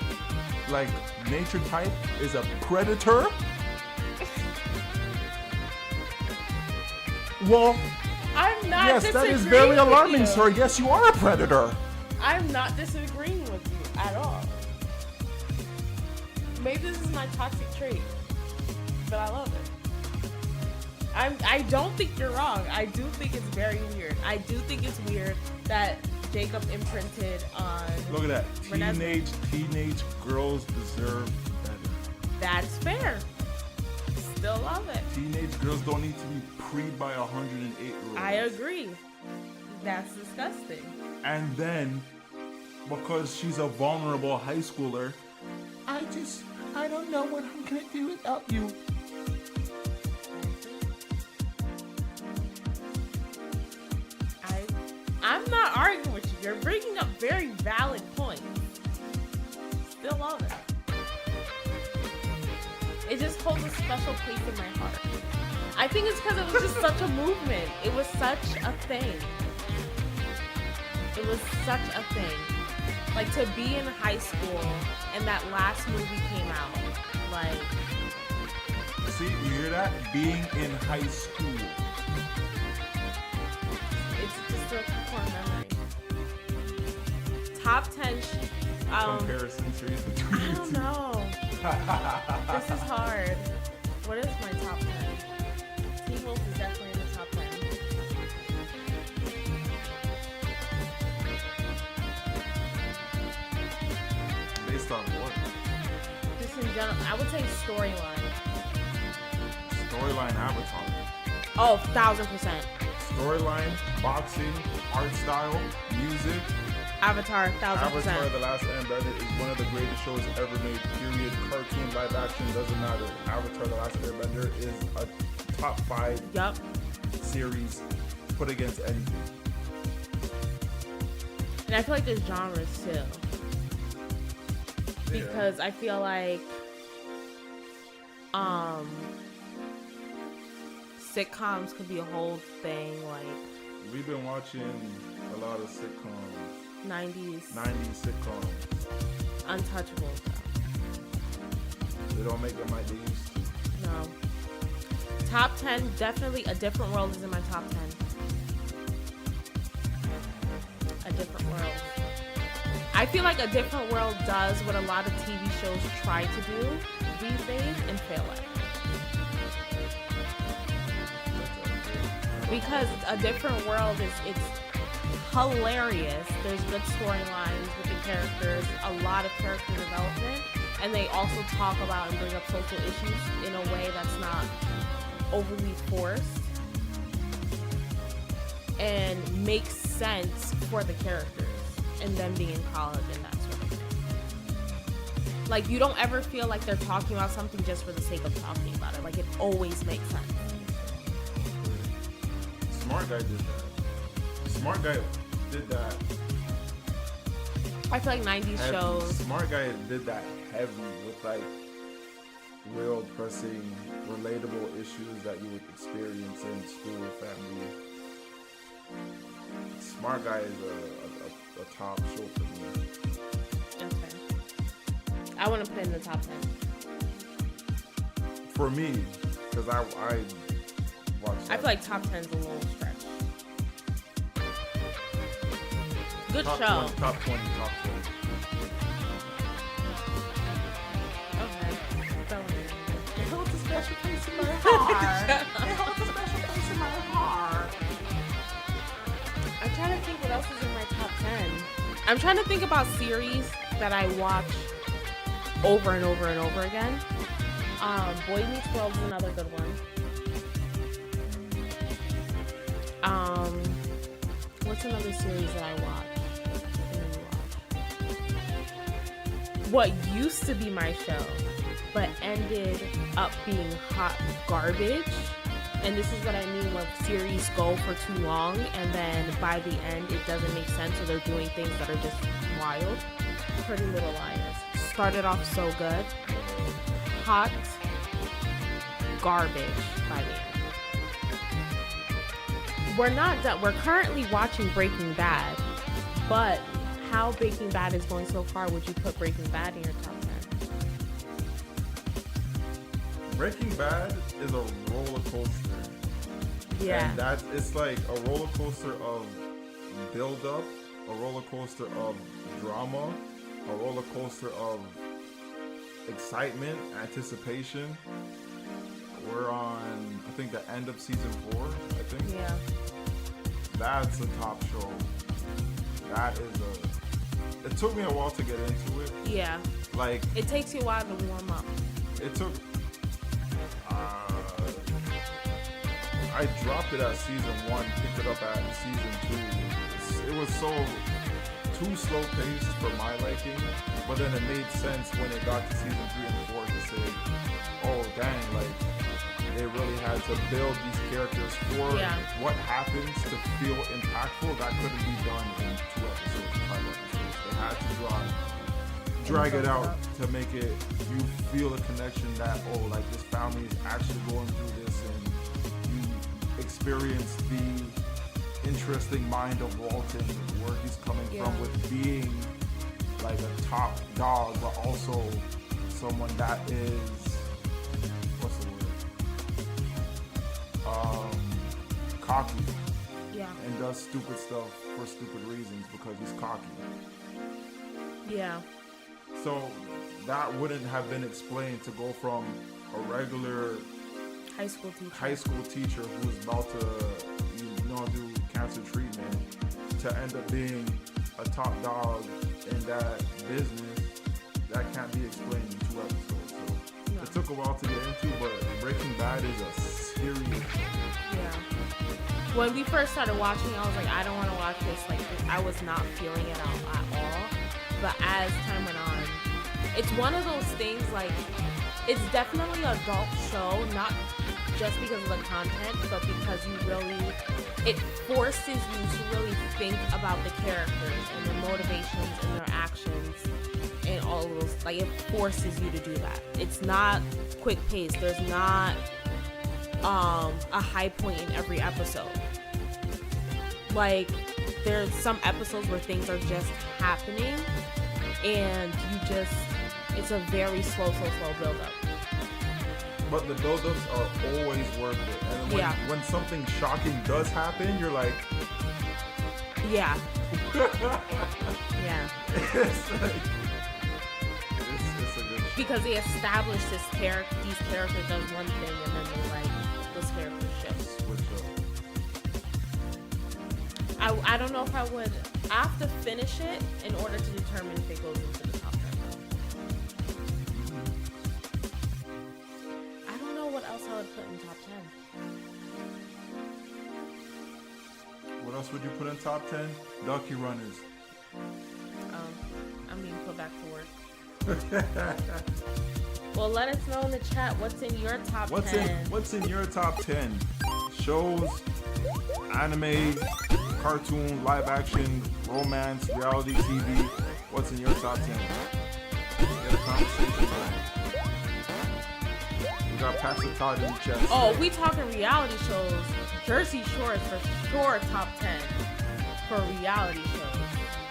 like nature type is a predator. Well, I'm not. yes, that is very alarming, sir. Yes, you are a predator. I'm not disagreeing with you at all. Maybe this is my toxic trait, but I love it. I don't think you're wrong. I do think it's very weird. I do think it's weird that Jacob imprinted on. Look at that. Runnerz. Teenage girls deserve better. That's fair. Still love it. Teenage girls don't need to be preed by 108-year-olds. I agree. That's disgusting. And then, because she's a vulnerable high schooler, I don't know what I'm gonna do without you. I'm not arguing with you. You're bringing up very valid points. Still love it. It just holds a special place in my heart. I think it's because it was just such a movement. It was such a thing. It was such a thing. Like, to be in high school and that last movie came out. Like, see, you hear that? Being in high school. it's just a core memory. Top 10 Comparison series between I don't know. This is hard. What is my top 10? Teen Wolf is definitely in the top 10. Based on what? Just in general, I would say storyline. Storyline Avatar. Oh, 1,000%. Storyline, boxing, art style, music. Avatar, 1,000%. Avatar: The Last Airbender is one of the greatest shows ever made. Period. Cartoon, live action, doesn't matter. Avatar: The Last Airbender is a top 5 Yup. series put against anything. And I feel like there's genres too. Because I feel like sitcoms could be a whole thing, like We've been watching a lot of sitcoms. 90s 90s sitcoms. Untouchables though. They don't make them like they used to. No. Top 10, definitely A Different World is in my top 10. A Different World. I feel like A Different World does what a lot of TV shows try to do these days and fail at. Because A Different World it's hilarious. There's good storylines with the characters, a lot of character development, and they also talk about and bring up social issues in a way that's not overly forced and makes sense for the characters and them being in college and that sort of thing. Like, you don't ever feel like they're talking about something just for the sake of talking about it. Like, it always makes sense. Smart Guy did that. Smart Guy did that. I feel like 90s heavy. shows. Smart Guy did that heavy with like real pressing, relatable issues that you would experience in school, family. Smart Guy is a top show for me. Okay. I want to put it in the top 10. For me, Because I watched that. I feel like top 10's a little stretch. Good top show. 20, top 20, top 20. Okay. It holds a special place in my heart. It holds a special place in my heart. I'm trying to think what else is in my top 10. I'm trying to think about series that I watch over and over and over again. Boy Meets World is another good one. What's another series that I watch? What used to be my show, but ended up being hot garbage. And this is what I mean when series go for too long and then by the end it doesn't make sense or they're doing things that are just wild. Pretty Little Liars. Started off so good. Hot garbage by the end. We're not done. We're currently watching Breaking Bad, but how Breaking Bad is going so far, would you put Breaking Bad in your top 10? Breaking Bad is a roller coaster. Yeah. And it's like a roller coaster of build up, a roller coaster of drama, a roller coaster of excitement, anticipation. We're on, I think, the end of season 4, I think. Yeah. That's a top show. It took me a while to get into it. Yeah. Like, it takes you a while to warm up. it took, I dropped it at season 1, picked it up at season 2. It was so too slow paced for my liking, but then it made sense when it got to season 3 and 4 to say, oh dang, like they really had to build these characters for what happens to feel impactful. That couldn't be done in 2 episodes, 5 episodes. They had to drag it out to make it, you feel a connection that, oh, like this family is actually going through this, and you experience the interesting mind of Walton, where he's coming from with being like a top dog, but also someone that is, what's the word? Cocky. Yeah. And does stupid stuff for stupid reasons because he's cocky. Yeah. So that wouldn't have been explained to go from a regular high school teacher who's about to, do cancer treatment to end up being a top dog in that business. That can't be explained in 2 episodes. So it took a while to get into, but Breaking Bad is a serious show. Yeah. When we first started watching, I was like, I don't want to watch this. Like, I was not feeling it at all. But as time went on, it's one of those things, like, it's definitely an adult show, not just because of the content, but because it forces you to really think about the characters and their motivations and their actions and all of those. Like, it forces you to do that. It's not quick paced. There's not a high point in every episode. Like, there's some episodes where things are just happening and it's a very slow build-up. But the build-ups are always worth it. And when something shocking does happen, you're like... Yeah. Yeah. It's a good show. Because they establish these characters does one thing and then they this character shifts. I don't know if I would. I have to finish it in order to determine if it goes into the top 10. I don't know what else I would put in top 10. What else would you put in top 10? Ducky Runnerz. I'm being put back to work. Well, let us know in the chat what's in your top 10. What's in your top 10? Shows, anime, cartoon, live action, romance, reality TV. What's in your top 10? Get a conversation going. We got Pastor Todd in the chat. Oh, we talking reality shows. Jersey Shore is for sure top 10 for reality shows.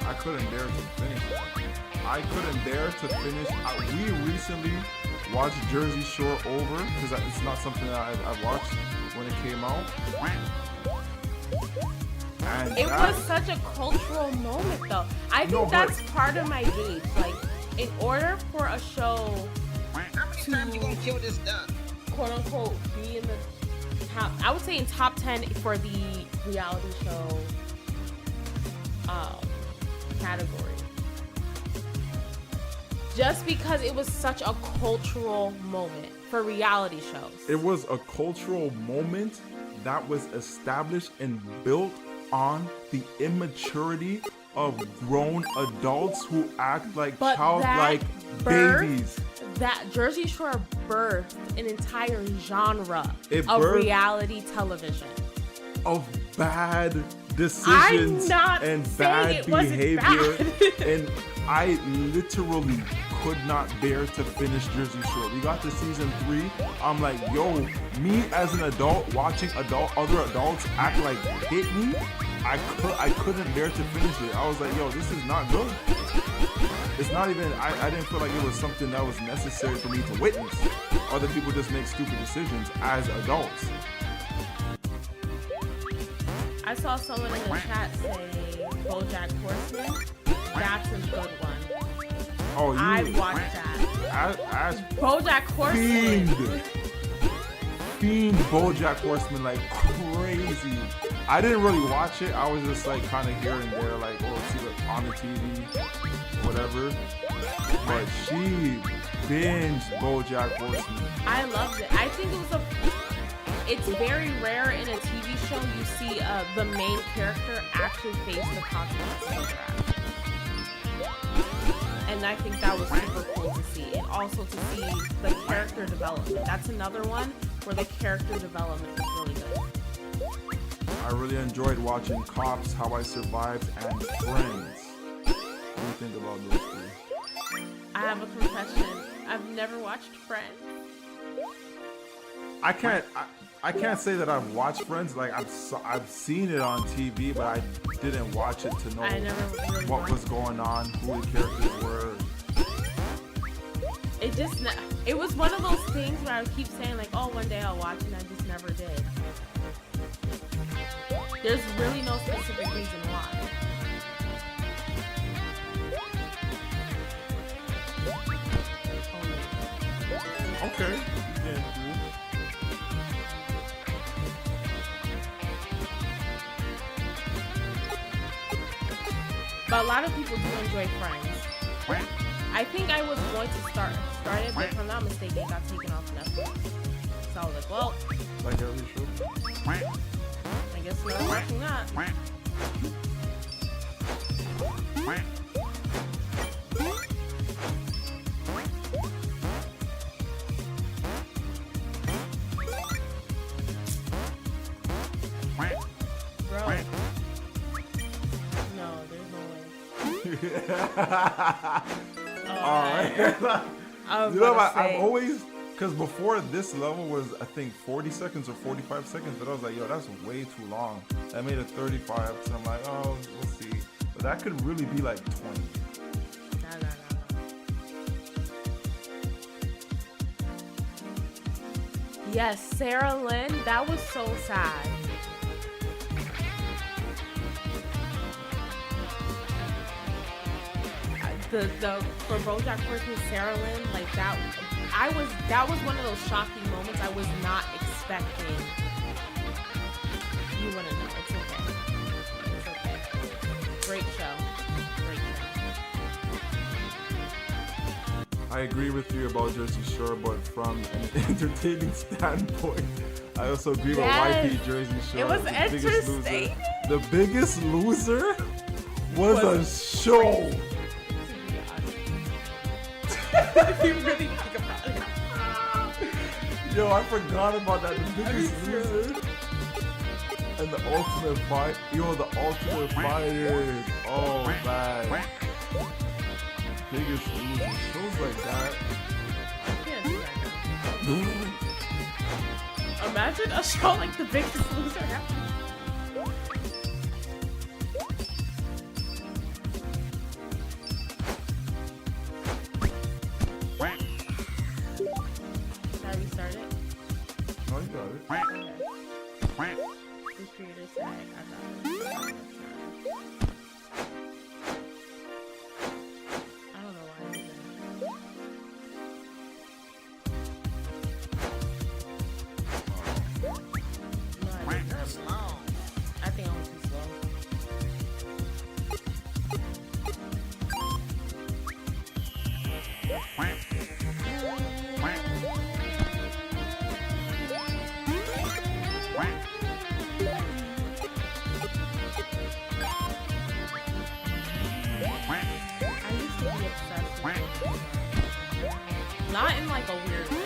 I couldn't bear to finish it. We recently watched Jersey Shore over because it's not something that I watched when it came out. And It was such a cultural moment, though. I think that's part of my gauge. Like, in order for a show How many times you gonna kill this duck? quote unquote be in the top, I would say in top 10 for the reality show category, just because it was such a cultural moment for reality shows. It was a cultural moment that was established and built on the immaturity of grown adults who act like But childlike babies. That Jersey Shore birthed an entire genre It of birthed- reality television. Of bad decisions I'm not and saying bad it wasn't behavior. bad. And I literally could not bear to finish Jersey Shore. We got to season 3. I'm like, yo, me as an adult watching other adults act like hit me. I couldn't bear to finish it. I was like, yo, this is not good. It's not even, I didn't feel like it was something that was necessary for me to witness. Other people just make stupid decisions as adults. I saw someone in the chat say BoJack Horseman. That's a good one. Oh, you? I watched that. As BoJack Horseman. Fiend BoJack Horseman like crazy. I didn't really watch it. I was just like kind of here and there, like, oh, see it on the TV, whatever. But she binged BoJack Horseman. I loved it. I think it's very rare in a TV show you see the main character actually face the consequences of their actions. And I think that was super cool to see. And also to see the character development. That's another one where the character development was really good. I really enjoyed watching Cops, How I Survived, and Friends. What do you think about those three? I have a confession. I've never watched Friends. I can't say that I've watched Friends. Like I've seen it on TV, but I didn't watch it to know I never really what watched was going on, who the characters were. It was one of those things where I would keep saying like, oh, one day I'll watch it, and I just never did. There's really no specific reason why. Okay. Yeah. But a lot of people do enjoy Friends. I think I was going to start it, but if I'm not mistaken, it got taken off Netflix. So I was like, well, Like every show. I guess we're not watching that. Bro. No, there's no way. Alright. I was You know about what? to say, I'm always, because before this level was, I think, 40 seconds or 45 seconds, but I was like, yo, that's way too long. I made it 35, so I'm like, oh, we'll see. But that could really be like 20. No. Yes, Sarah Lynn, that was so sad. The for BoJack Horseman, Sarah Lynn, like that was one of those shocking moments I was not expecting. You wouldn't know. It's okay. It's okay. Great show. I agree with you about Jersey Shore, but from an entertaining standpoint, I also agree with Yes. YP Jersey Shore. It was the biggest loser. interesting. The Biggest Loser was a show. If you really think about it. Yo, I forgot about that. The Biggest Loser and the Ultimate Fight. Yo, the Ultimate Fighters. Oh man. Biggest Loser. Shows like that. Can't do that now. Imagine a show like The Biggest Loser happening. Should I restart it? No, you got it. Okay. The creator said I got it. I don't know why I did that. No, I did not. I think I was too slow. I used to be obsessed with it. Not in like a weird way.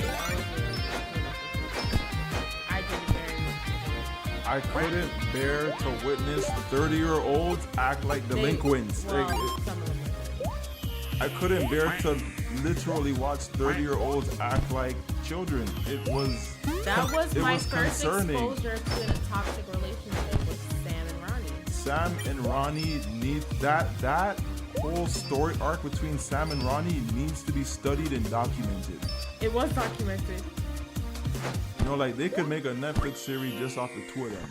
I did it very much. I couldn't bear to witness 30-year-olds act like delinquents. Well, Like, some of them I couldn't bear to literally watch 30-year-olds act like children. That was it my was first concerning. exposure to a toxic relationship with Sam and Ronnie. Sam and Ronnie need that whole story arc between Sam and Ronnie needs to be studied and documented. It was documented. You know, like they could make a Netflix series just off the two of them.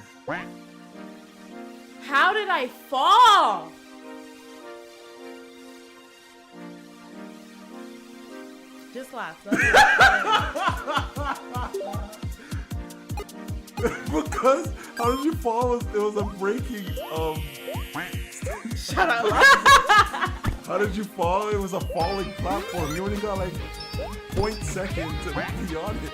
How did I fall? Just laugh. Because how did you fall? It was a breaking. Shut up. How did you fall? It was a falling platform. You only got like 0.2 seconds to be on it.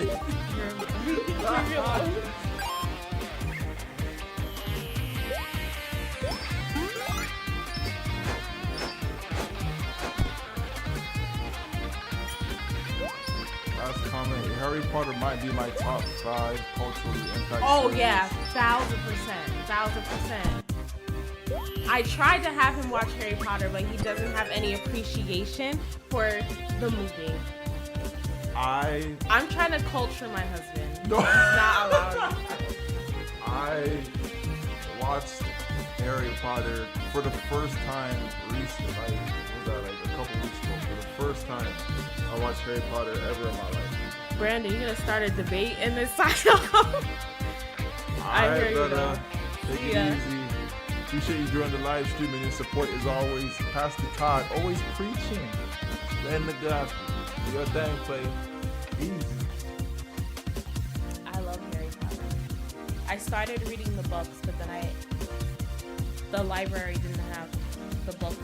Last comment. Harry Potter might be my top 5 culturally impactful. Oh yeah, 1000%. I tried to have him watch Harry Potter, but he doesn't have any appreciation for the movie. I'm trying to culture my husband. No. He's not allowed. I watched Harry Potter for the first time recently. Like a couple weeks ago. For the first time, I watched Harry Potter ever in my life. Brandon, you're gonna start a debate in this silo. I hear you though. Take See it ya. easy. Appreciate you during the live stream and your support as always. Pastor Todd, always preaching. Spreading the gospel. Do your thing, play. Easy. I love Harry Potter. I started reading the books, but then the library didn't have the book,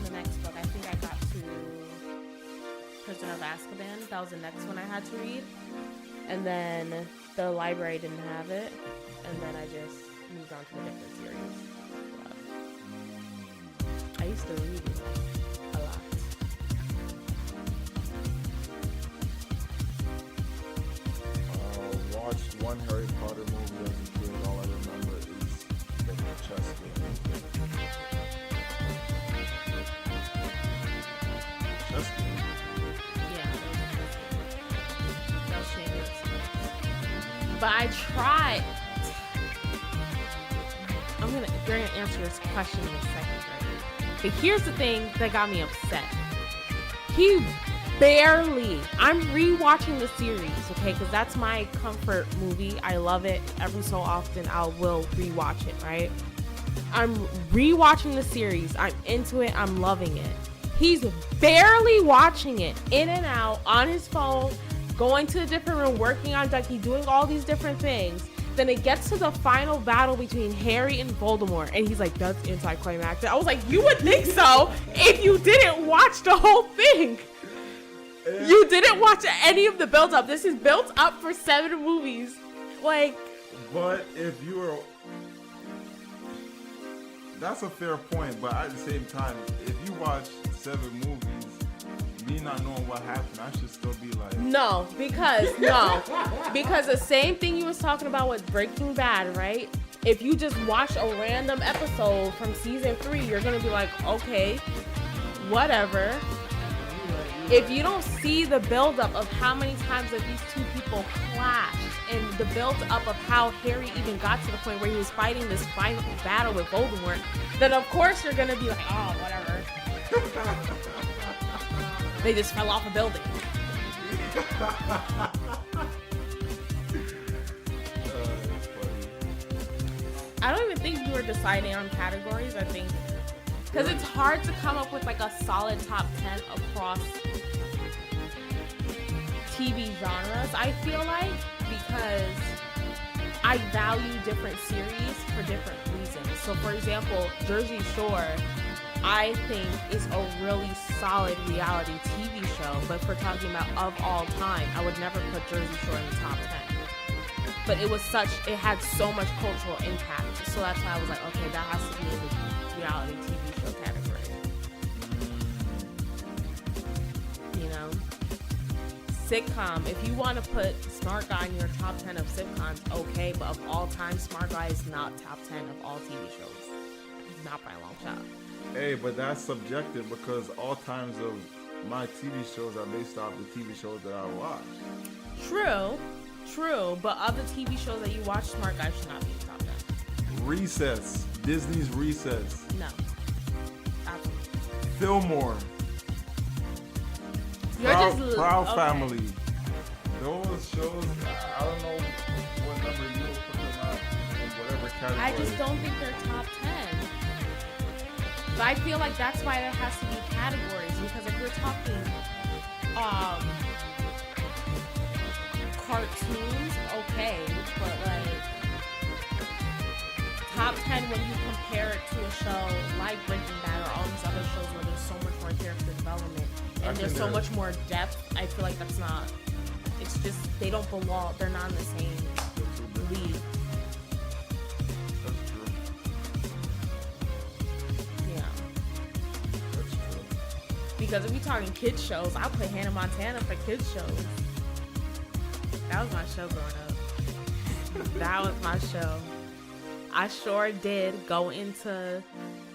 the next book. I think I got to Prisoner of Azkaban. That was the next one I had to read. And then the library didn't have it. And then I just moved on to a different series. But I used to read it a lot. Watched one Harry Potter movie as a kid. All I remember is the chess game. Chess game. Yeah, that was shameless. But I tried. You're gonna answer this question in a second, right? But here's the thing that got me upset. I'm rewatching the series, okay? Because that's my comfort movie. I love it. Every so often, I will rewatch it, right? I'm rewatching the series. I'm into it. I'm loving it. He's barely watching it, in and out, on his phone, going to a different room, working on Ducky, doing all these different things. Then it gets to the final battle between Harry and Voldemort, and he's like, that's anticlimactic. I was like, you would think so if you didn't watch the whole thing. You didn't watch any of the build-up. This is built up for 7 movies. Like... But if you were... That's a fair point, but at the same time, if you watch 7 movies, me not knowing what happened, I should still be like... No, because the same thing you was talking about with Breaking Bad, right? If you just watch a random episode from season 3, you're gonna be like, okay, whatever. If you don't see the buildup of how many times that these two people clashed and the buildup of how Harry even got to the point where he was fighting this final battle with Voldemort, then of course you're gonna be like, oh, whatever. They just fell off a building. I don't even think you were deciding on categories. I think because it's hard to come up with like a solid top 10 across TV genres. I feel like because I value different series for different reasons. So, for example, Jersey Shore, I think is a really solid reality TV show. But if we're talking about of all time, I would never put Jersey Shore in the top 10. But it had so much cultural impact. So that's why I was like, okay, that has to be in the reality TV show category. You know? Sitcom, if you want to put Smart Guy in your top 10 of sitcoms, okay, but of all time, Smart Guy is not top 10 of all TV shows. Not by a long shot. Hey, but that's subjective because all times of my TV shows are based off the TV shows that I watch. True, but other TV shows that you watch, Smart Guy should not be in the top 10. Recess. Disney's Recess. No. Absolutely. Fillmore. Proud Family. Those shows, I don't know what number you will put them at in whatever category. I just don't think they're top 10. But I feel like that's why there has to be categories, because if we're talking cartoons, okay, but like top 10 when you compare it to a show like Breaking Bad or all these other shows where there's so much more character development and there's so much more depth, I feel like that's not, it's just, they don't belong, they're not in the same league. That's true. Yeah. That's true. Because if we're talking kids shows, I'll put Hannah Montana for kids shows. That was my show growing up. That was my show. I sure did go into,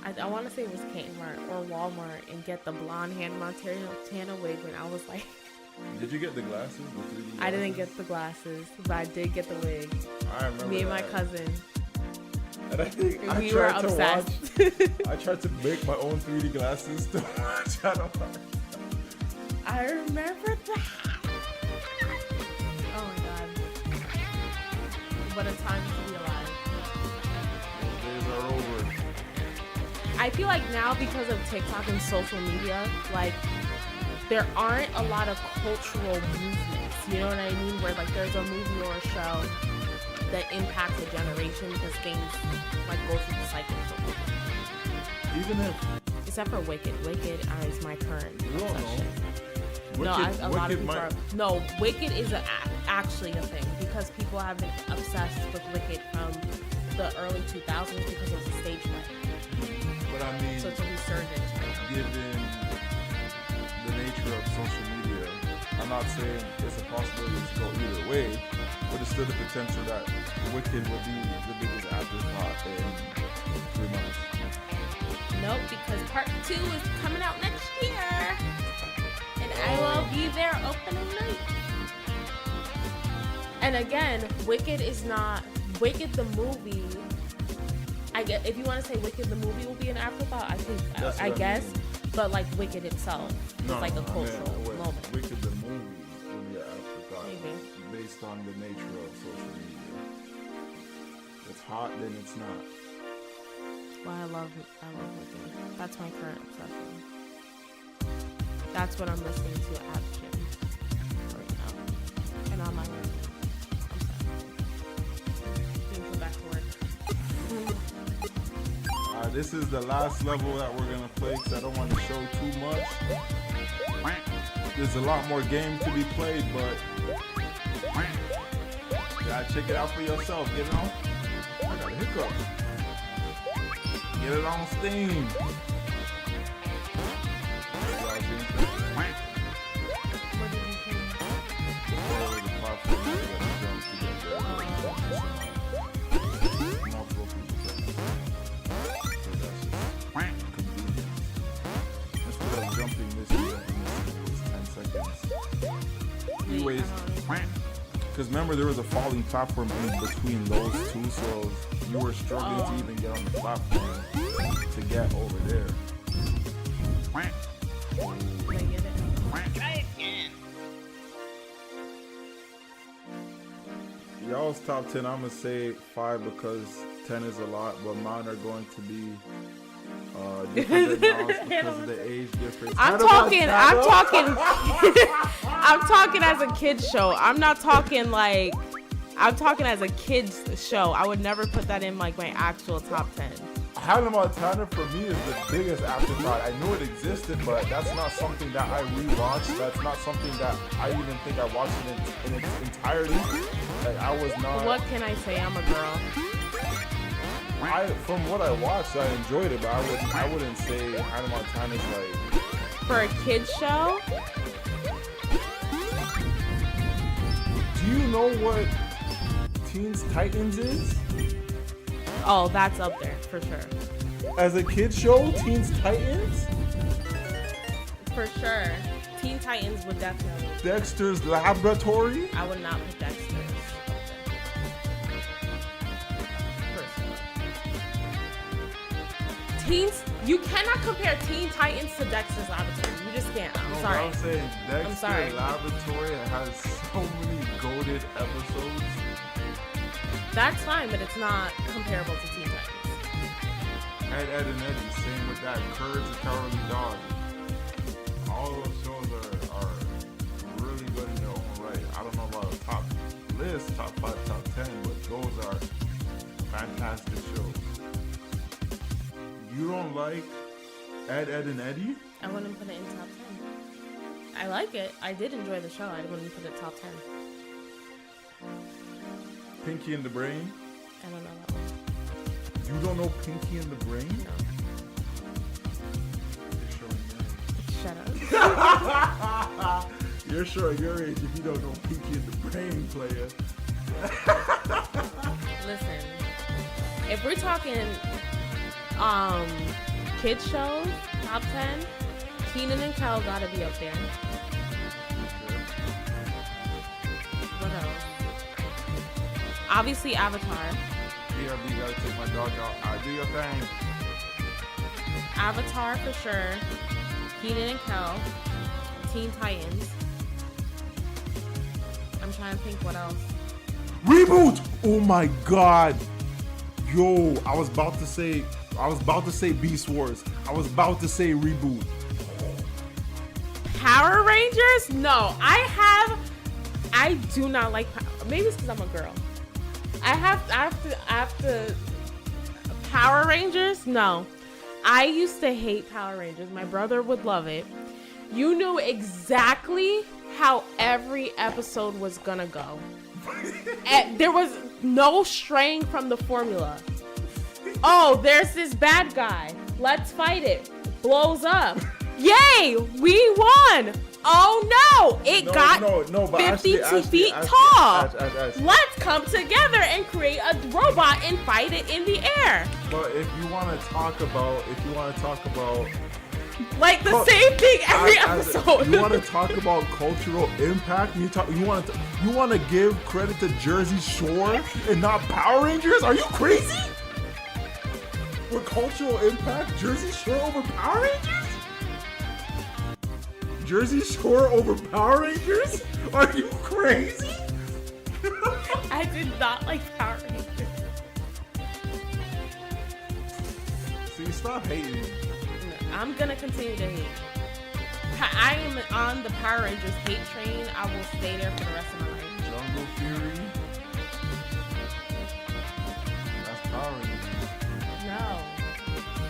I want to say it was Kmart or Walmart and get the blonde Hannah Montana wig when I was like... Did you get the glasses? The 3D glasses? I didn't get the glasses, but I did get the wig. I remember Me and that. my cousin. And I think We were obsessed. I tried to make my own 3D glasses to watch. I remember that. Oh my god. What a time to be alive. Those days are over. I feel like now because of TikTok and social media, like there aren't a lot of cultural movements. You know what I mean? Where like there's a movie or a show that impacts a generation because things like go through the cycle. Even if Except for Wicked. Wicked is my current you don't know. obsession. A lot of people might- are. No, Wicked is actually a thing because people have been obsessed with Wicked from the early 2000s because it was a stage play. But I mean, So it's a resurgence right now. given the nature of social media, I'm not saying it's a possibility to go either way, but it's still the potential that Wicked will be the biggest afterthought in 3 months. Nope, because part 2 is coming out next year. And I will be there opening night. And again, Wicked is not... Wicked the movie... I guess, if you want to say Wicked the movie will be an afterthought, I think, That's I what I guess. mean. But like Wicked itself is like a cultural moment. Wicked the movie will be an afterthought Maybe. based on the nature of social media. It's hot, then it's not. Well, I love Wicked. That's my current obsession. That's what I'm listening to at the gym right now. And on my way. I'm sorry. Need to go back to work. This is the last level that we're gonna play because I don't want to show too much. There's a lot more game to be played, but you gotta check it out for yourself. Get it on. I got a hiccup. Get it on Steam. What did you think? The platform that jumps together. Multiple people. Instead of jumping this, you was 10 seconds. Anyways, because remember there was a falling platform in between those two, so you were struggling to even get on the platform to get over there. Did I get it? y'all's top 10, I'm gonna say 5 because 10 is a lot, but mine are going to be different than y'all's because of the age difference. I'm talking as a kid's show. I'm talking as a kid's show. I would never put that in like my actual top 10. Hannah Montana for me is the biggest afterthought. I knew it existed, but that's not something that I rewatched. That's not something that I even think I watched it in its entirety. Like I was not. What can I say? I'm a girl. From what I watched, I enjoyed it, but I wouldn't say Hannah Montana's like. For a kid's show? Do you know what Teens Titans is? Oh, that's up there for sure. As a kid's show, Teens Titans? For sure. Teen Titans would definitely. Dexter's Laboratory? I would not put Dexter's up there. Teens, you cannot compare Teen Titans to Dexter's Laboratory. You just can't. I'm sorry. I'm saying Dexter's Laboratory has so many goated episodes. That's fine, but it's not comparable to Teen Titans. Ed, Ed, and Eddie, same with that. Courage the Cowardly Dog. All those shows are really good in their own right. I don't know about a top list, top 5, top 10, but those are fantastic shows. You don't like Ed, Ed, and Eddie? I wouldn't put it in top 10. I like it. I did enjoy the show. I wouldn't put it top 10. Pinky and the Brain? I don't know that one. You don't know Pinky and the Brain? No. You're showing your age. Shut up. You're showing your age if you don't know Pinky and the Brain, player. Listen, if we're talking kids shows, top 10, Kenan and Kel gotta be up there. What else? Obviously Avatar. BRB, gotta take my dog out. Do your thing. Avatar for sure. Kenan and Kel. Teen Titans. I'm trying to think what else. Reboot! Oh my god. Yo, I was about to say Beast Wars. I was about to say Reboot. Power Rangers? No, I do not like maybe it's because I'm a girl. I have to Power Rangers? No. I used to hate Power Rangers. My brother would love it. You knew exactly how every episode was gonna go. And there was no straying from the formula. Oh, there's this bad guy. Let's fight it. Blows up. Yay! We won! Oh no! It got 50 feet tall. Let's come together and create a robot and fight it in the air. But if you want to talk about, like the same thing every episode. You want to talk about cultural impact? You want to give credit to Jersey Shore and not Power Rangers? Are you crazy? For cultural impact, Jersey Shore over Power Rangers? Jersey Shore over Power Rangers? Are you crazy? I did not like Power Rangers. See, stop hating. I'm gonna continue to hate. I am on the Power Rangers hate train. I will stay there for the rest of my life. Jungle Fury. That's Power Rangers. No.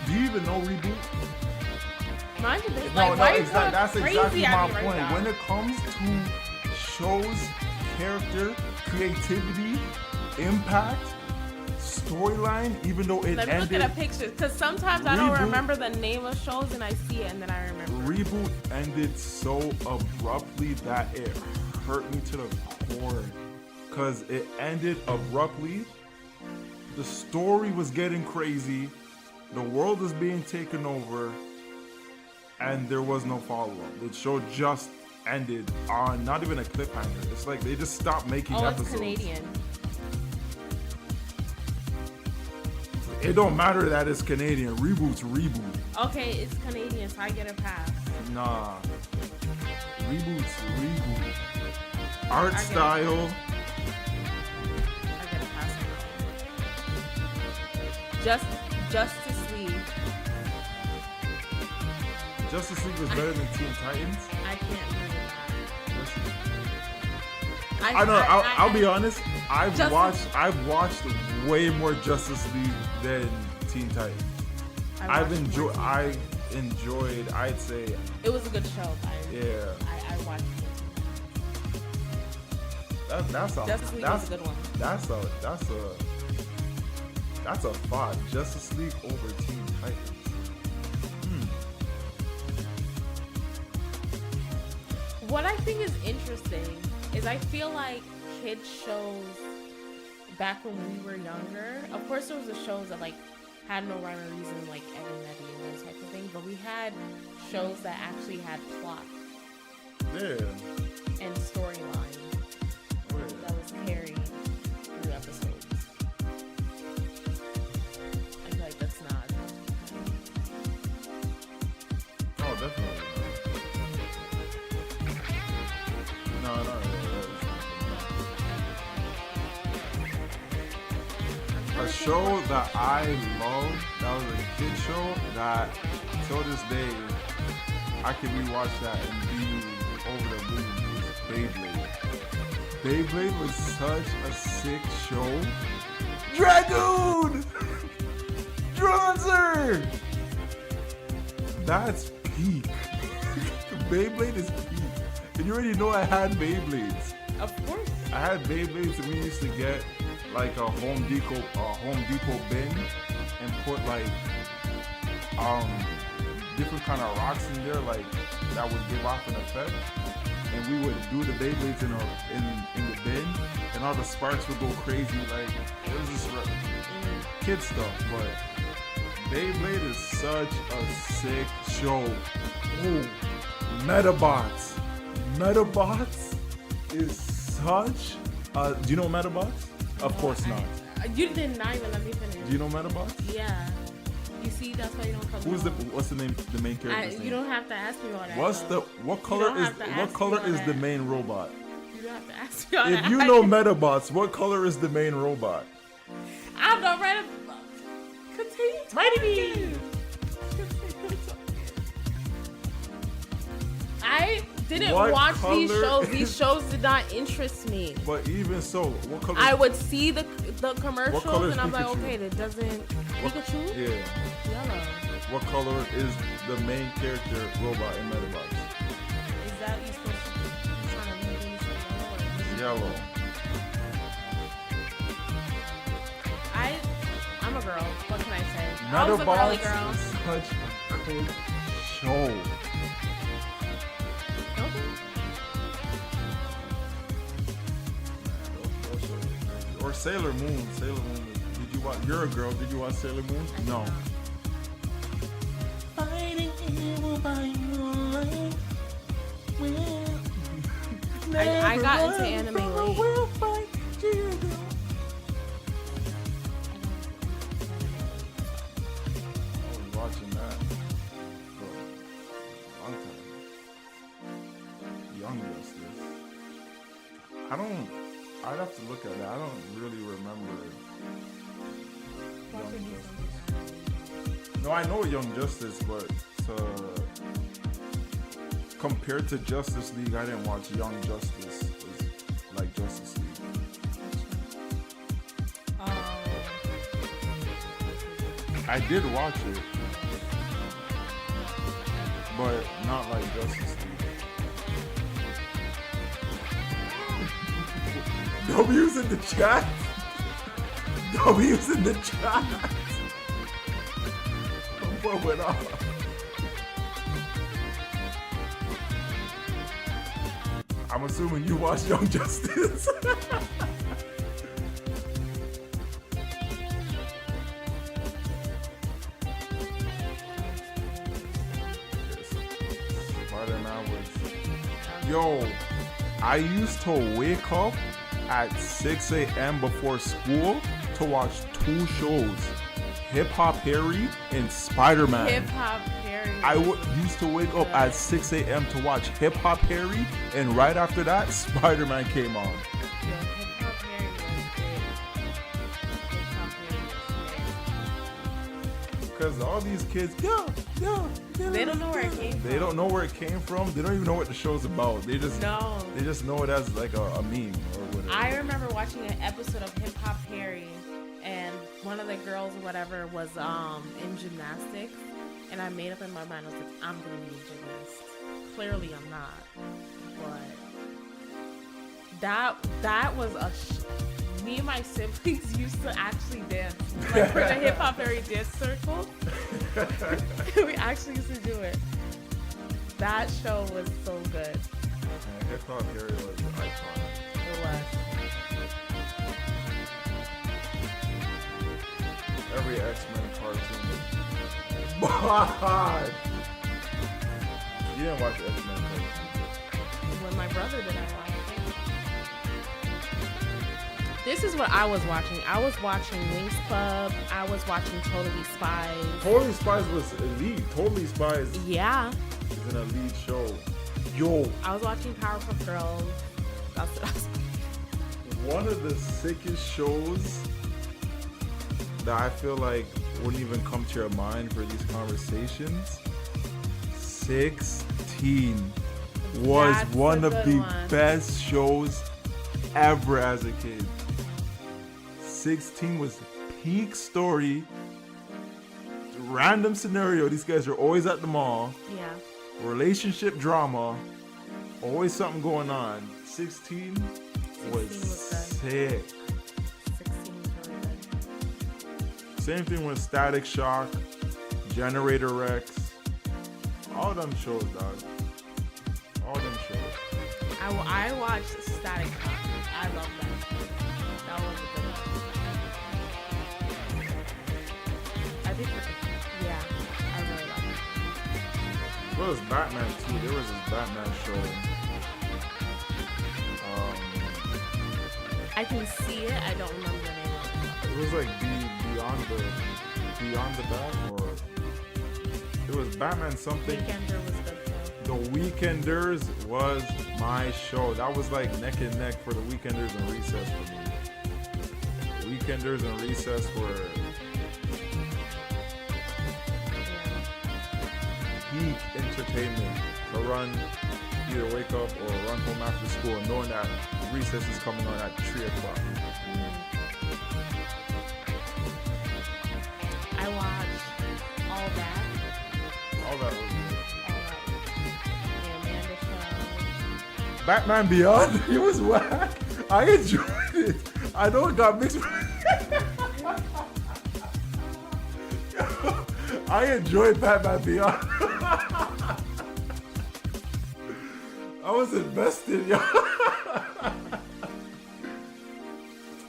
Do you even know Reboot? Mind you, this that's exactly my point. Right when it comes to shows, character, creativity, impact, storyline, even though it Let me ended. look at a picture, because sometimes I don't remember the name of shows and I see it and then I remember. Reboot ended so abruptly that it hurt me to the core. Because it ended abruptly. The story was getting crazy. The world was being taken over. And there was no follow-up. The show just ended on not even a cliffhanger. It's like they just stopped making episodes. It's Canadian. It don't matter that it's Canadian. Reboot's Reboot. Okay, it's Canadian, so I get a pass. Nah. Reboot's Reboot. Art style. Justice League. Justice League was better than Teen Titans. I can't believe that. I know. I'll be honest. I've Justice- watched way more Justice League than Teen Titans. I enjoyed. I'd say. It was a good show. Yeah. I watched it. That's a Justice League was a good one. That's a thought. Justice League over Teen Titans. What I think is interesting is I feel like kids shows back when we were younger. Of course, there was the shows that like had no rhyme or reason, like Eddie Meddy and those types of things. But we had shows that actually had plot Yeah. and storyline that was carried through episodes. I feel like that's not. Oh, definitely. No. A show that I love, that was a kid show that till this day I can rewatch that and be over the moon is Beyblade. Beyblade was such a sick show. Dragoon! Runnerz! That's peak. Beyblade is peak. And you already know I had Beyblades. Of course. I had Beyblades and we used to get like a Home Depot bin and put like different kind of rocks in there like that would give off an effect. And we would do the Beyblades in the bin and all the sparks would go crazy. Like it was just kid stuff, but Beyblade is such a sick show. Oh, Metabots. Metabots is such a... Do you know Metabots? Of course not. You did not even let me finish. Do you know Metabots? Yeah. You see, that's why you don't come. What's the name? The main character's name? You don't have to ask me all that. What color is the main robot? You don't have to ask me all that. If you know Metabots, what color is the main robot? I'm not ready. Continue talking. I didn't watch these shows. These shows did not interest me. But even so, what color? I would see the commercials and I'm like, Pikachu? okay, that doesn't. Pikachu? Yeah. Yellow. What color is the main character robot in Metabots? Is that you supposed to be trying to make me say Yellow. I'm a girl. What can I say? I was a Metabots girly girl. is such a good show. Or Sailor Moon. Sailor Moon. Did you watch? You're a girl. Did you watch Sailor Moon? No. Fighting evil by moonlight. I got into anime late. We'll fight you. I was watching that for a long time. Young Justice. I'd have to look at that. I don't really remember Young Justice. No, I know Young Justice, but compared to Justice League, I didn't watch Young Justice like Justice League. I did watch it, but not like Justice League. W's in the chat. W's in the chat. What went off? I'm assuming you watched Young Justice. Yo, I used to wake up at 6 a.m. before school to watch two shows, Hip Hop Harry and Spider-Man. Hip Hop Harry. I used to wake up at 6 a.m. to watch Hip Hop Harry, and right after that, Spider-Man came on. Yeah, Hip Hop Harry was great. Hip Hop Harry was Because all these kids, They don't know where it came from. They don't know where it came from. They don't even know what the show's about. They just know it as like a meme or whatever. I remember watching an episode of Hip Hop Harry, and one of the girls or whatever was in gymnastics, and I made up in my mind, I was like, I'm gonna be a gymnast. Clearly I'm not, but that was me and my siblings used to actually dance, like for the Hip Hop Harry dance circle. We actually used to do it. That show was so good. And Hip Hop Harry was iconic. It was. Every X-Men cartoon. God. You didn't watch X-Men cartoon. When my brother did, I watched it. This is what I was watching. I was watching Wings Club. I was watching Totally Spies. Totally Spies was elite. Totally Spies Yeah. is an elite show. Yo, I was watching Powerpuff Girls. That's what I was one of the sickest shows that I feel like wouldn't even come to your mind for these conversations. 16 was That's one a of good the one. best shows ever as a kid. 16 was peak story. Random scenario. These guys are always at the mall. Yeah. Relationship drama. Always something going on. 16 was 16 was good. sick. 16 was really good. Same thing with Static Shock, Generator Rex. All them shows, dog. All them shows. I watched Static Shock. I love that show. That was a good one. I think, yeah, I really love it. Well, was Batman too. There was this Batman show. I can see it. I don't remember the name of it. It was like Beyond the Bat, or it was Batman something. Weekender was good too. The Weekenders was my show. That was like neck and neck for the Weekenders and Recess for me. The Weekenders and Recess were peak entertainment to run, either wake up or run home after school knowing that recess is coming on at 3 o'clock. I watched All That. All that was good. All That. The Amanda Show. Batman Beyond, it was whack. I enjoyed it. I know it got mixed. I enjoyed Batman Beyond. I was invested, yo.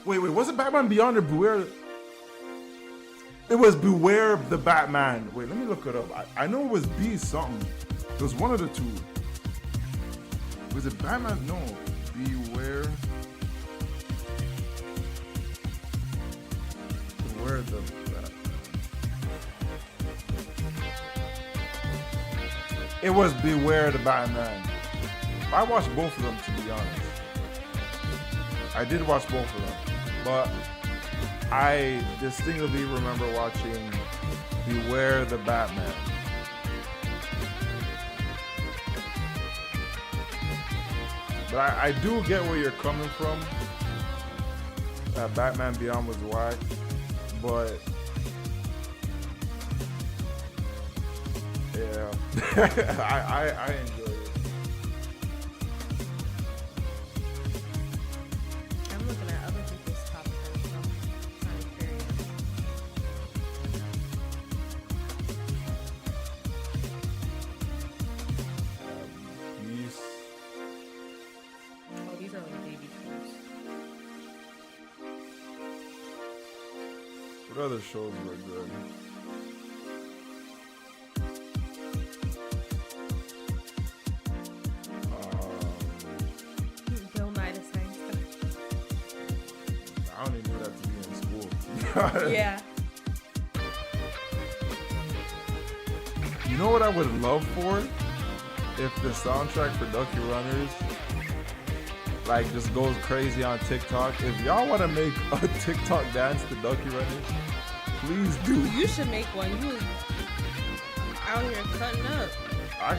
Wait, was it Batman Beyond or Beware? It was Beware the Batman. Wait, let me look it up. I know it was B something. It was one of the two. Was it Batman? No. Beware. Beware the Batman. It was Beware the Batman. I watched both of them, to be honest. I did watch both of them. But I distinctly remember watching Beware the Batman. But I do get where you're coming from. Batman Beyond was whack. But yeah, I enjoyed it. I'm looking at other people's top 10, so I'm kind of curious. Beast. Oh, these are like baby shows. What other shows were good? Bill Nye the Science I don't even know that to be in school. Guy. Yeah. You know what I would love for? If the soundtrack for Ducky Runnerz like just goes crazy on TikTok. If y'all want to make a TikTok dance to Ducky Runnerz, Please do. You should make one. You was out here cutting up. I'm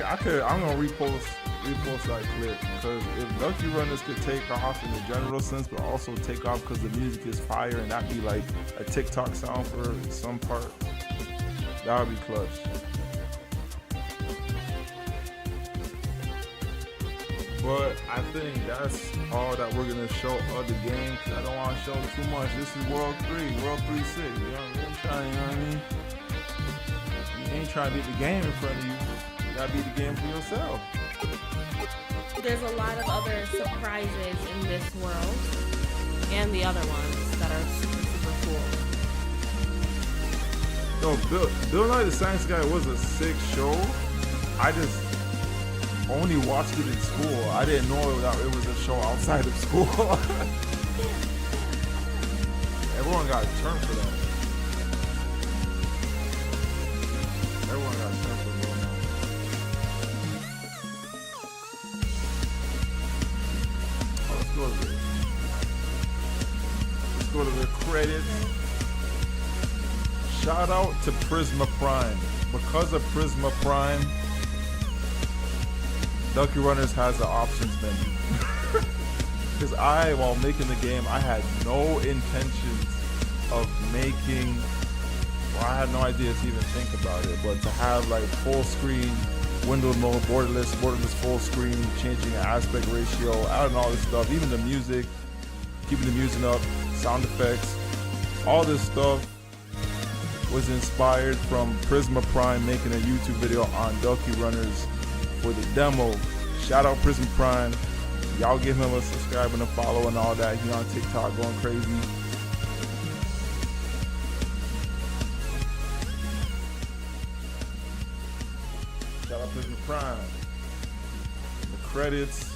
gonna repost that clip because if Ducky Runnerz could take off in the general sense, but also take off because the music is fire and that be like a TikTok sound for some part, that would be clutch. But I think that's all that we're gonna show of the game because I don't want to show too much. This is World 3, World 3-6. You know what I mean? You ain't trying to beat the game in front of you. You gotta beat the game for yourself. There's a lot of other surprises in this world and the other ones that are super, super cool. No, Bill Nye the Science Guy was a sick show. I just only watched it in school. I didn't know that it was a show outside of school. Everyone got turned for that. Everyone got turned for that. Oh, let's go to the credits. Shout out to Prisma Prime. Because of Prisma Prime, Ducky Runnerz has the options menu. Because while making the game, I had no intentions of making, well, I had no idea to even think about it, but to have like full screen, window mode, borderless full screen, changing aspect ratio, adding all this stuff, even the music, keeping the music up, sound effects, all this stuff was inspired from Prisma Prime making a YouTube video on Ducky Runnerz for the demo. Shout out Prisma Prime. Y'all give him a subscribe and a follow and all that. He on TikTok going crazy. Shout out Prisma Prime. The credits.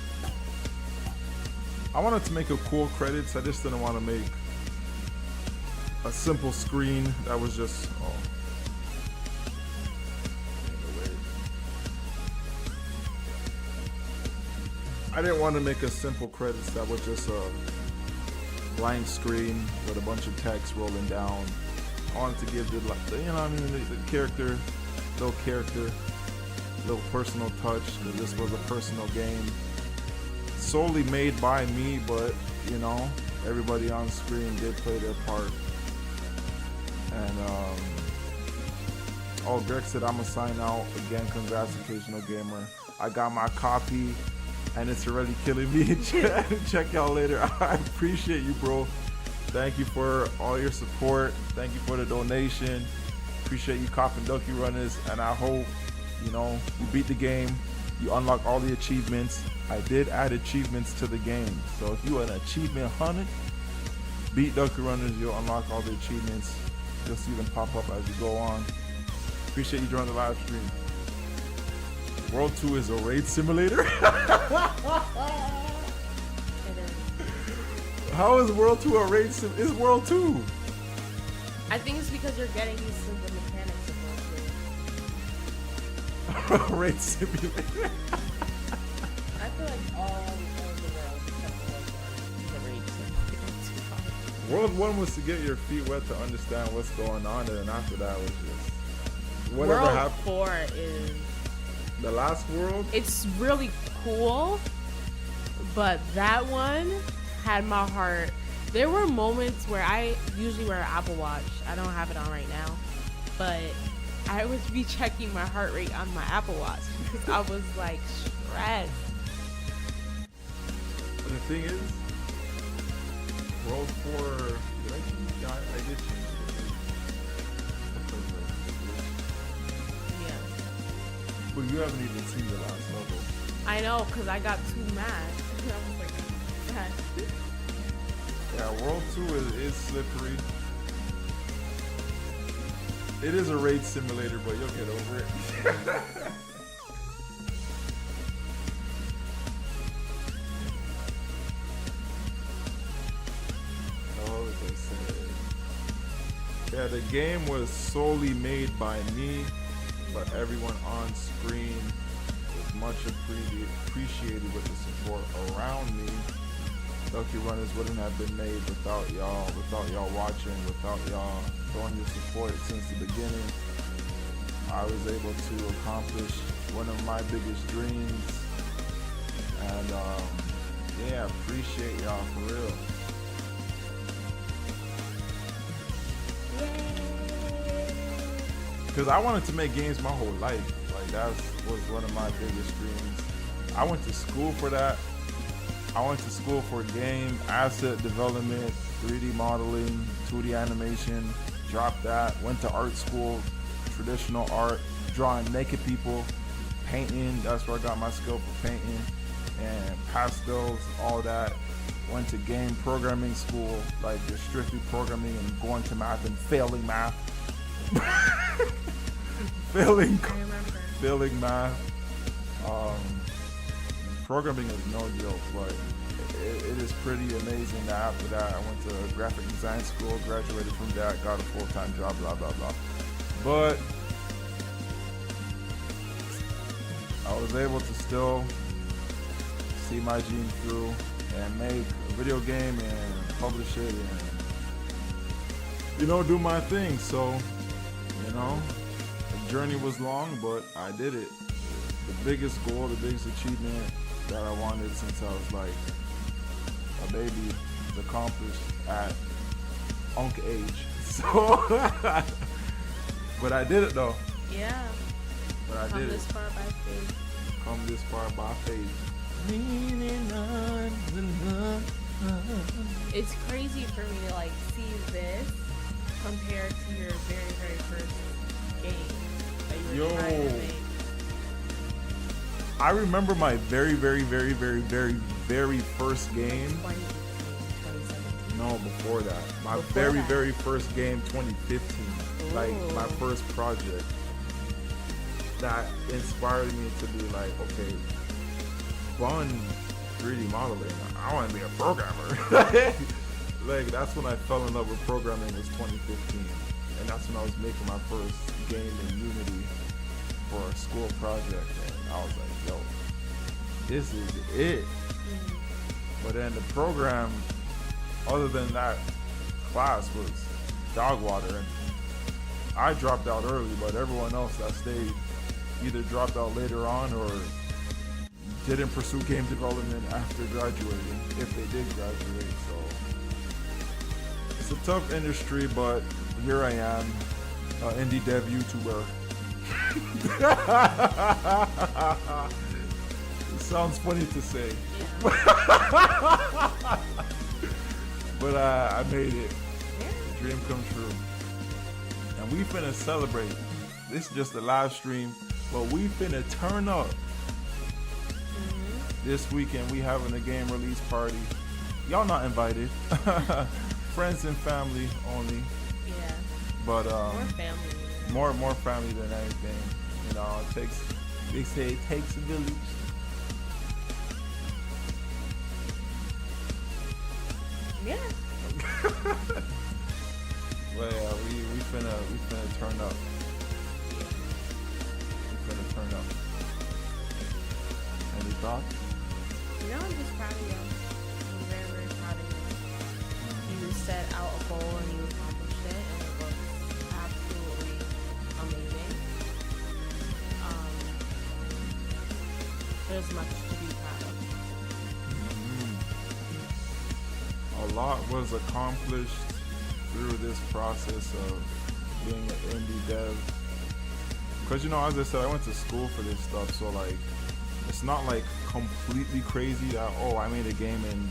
I wanted to make a cool credits. I just didn't want to make a simple screen that was just I didn't want to make a simple credits that was just a blank screen with a bunch of text rolling down. I wanted to give the you know what I mean, the character, little personal touch, because this was a personal game solely made by me, but you know, everybody on screen did play their part. And Greg said I'm gonna sign out again. Congrats, Occasional Gamer. I got my copy and it's already killing me. Check y'all later. I appreciate you, bro. Thank you for all your support. Thank you for the donation. Appreciate you copping Ducky Runnerz, and I hope you know you beat the game. You unlock all the achievements. I did add achievements to the game, so if you are an achievement hunter, beat Ducky Runnerz, you'll unlock all the achievements. You'll see them pop up as you go on. Appreciate you joining the live stream. World 2 is a raid simulator? How is World 2 a raid sim? It's World 2. I think it's because you're getting used to the mechanics of World 2. Raid simulator. I feel like all of the world except World 1 is a raid simulator. World 1 was to get your feet wet to understand what's going on, and then after that was just whatever World happened. 4 is The last world? it's really cool, but that one had my heart. There were moments where I usually wear an Apple Watch. I don't have it on right now, but I would be checking my heart rate on my Apple Watch because I was like stressed. But the thing is, World 4, I did change it. Yeah, But you haven't even seen the last level. I know, because I got too mad. I was like, mad. Yeah, World 2 is slippery. It is a raid simulator, but you'll get over it. Oh, as I said. Yeah, the game was solely made by me, but everyone on screen was much appreciated with the support around me. Ducky Runnerz wouldn't have been made without y'all watching, without y'all showing your support since the beginning. I was able to accomplish one of my biggest dreams, and yeah, appreciate y'all for real. Because I wanted to make games my whole life. Like, that was one of my biggest dreams. I went to school for that. I went to school for game, asset development, 3D modeling, 2D animation, dropped that, went to art school, traditional art, drawing naked people, painting, that's where I got my skill for painting, and pastels, all that. Went to game programming school, like just strictly programming and going to math and failing math. failing math. Programming is no joke, but it is pretty amazing that after that I went to graphic design school, graduated from that, got a full-time job, blah, blah, blah. But I was able to still see my dream through and make a video game and publish it and, you know, do my thing. So, you know, the journey was long, but I did it. The biggest goal, the biggest achievement that I wanted since I was like a baby is accomplished at Unk age. So, but I did it though. Yeah. But I Come did this it. far by faith. Come this far by faith. It's crazy for me to like see this compared to your very, very first game that you were trying to make. I remember my very, very, very, very, very, very first game. 2017. No, before that. My Before very, that. very first game, 2015. Like my first project. That inspired me to be like, okay, fun 3D modeling. I want to be a programmer. Like, that's when I fell in love with programming, was 2015. And that's when I was making my first game in Unity for a school project. And I was like, yo, this is it. But then the program, other than that class, was dog water. And I dropped out early, but everyone else that stayed either dropped out later on or didn't pursue game development after graduating, if they did graduate. So it's a tough industry, but here I am, indie dev YouTuber. It sounds funny to say, but I made it. Dream come true. And we finna celebrate. This is just a live stream, but we finna turn up. This weekend we having a game release party. Y'all not invited. Friends and family only. Yeah. But More family. more family than anything. You know, they say it takes a village. Yeah. Well, yeah, we finna turn up. We finna turn up. Any thoughts? You know, I'm just proud of you. I'm very, very proud of you. You set out a goal and you accomplished it, and it was absolutely amazing. There's much to be proud of. A lot was accomplished through this process of being an indie dev. Because, you know, as I said, I went to school for this stuff, so like, it's not like completely crazy that, oh, I made a game in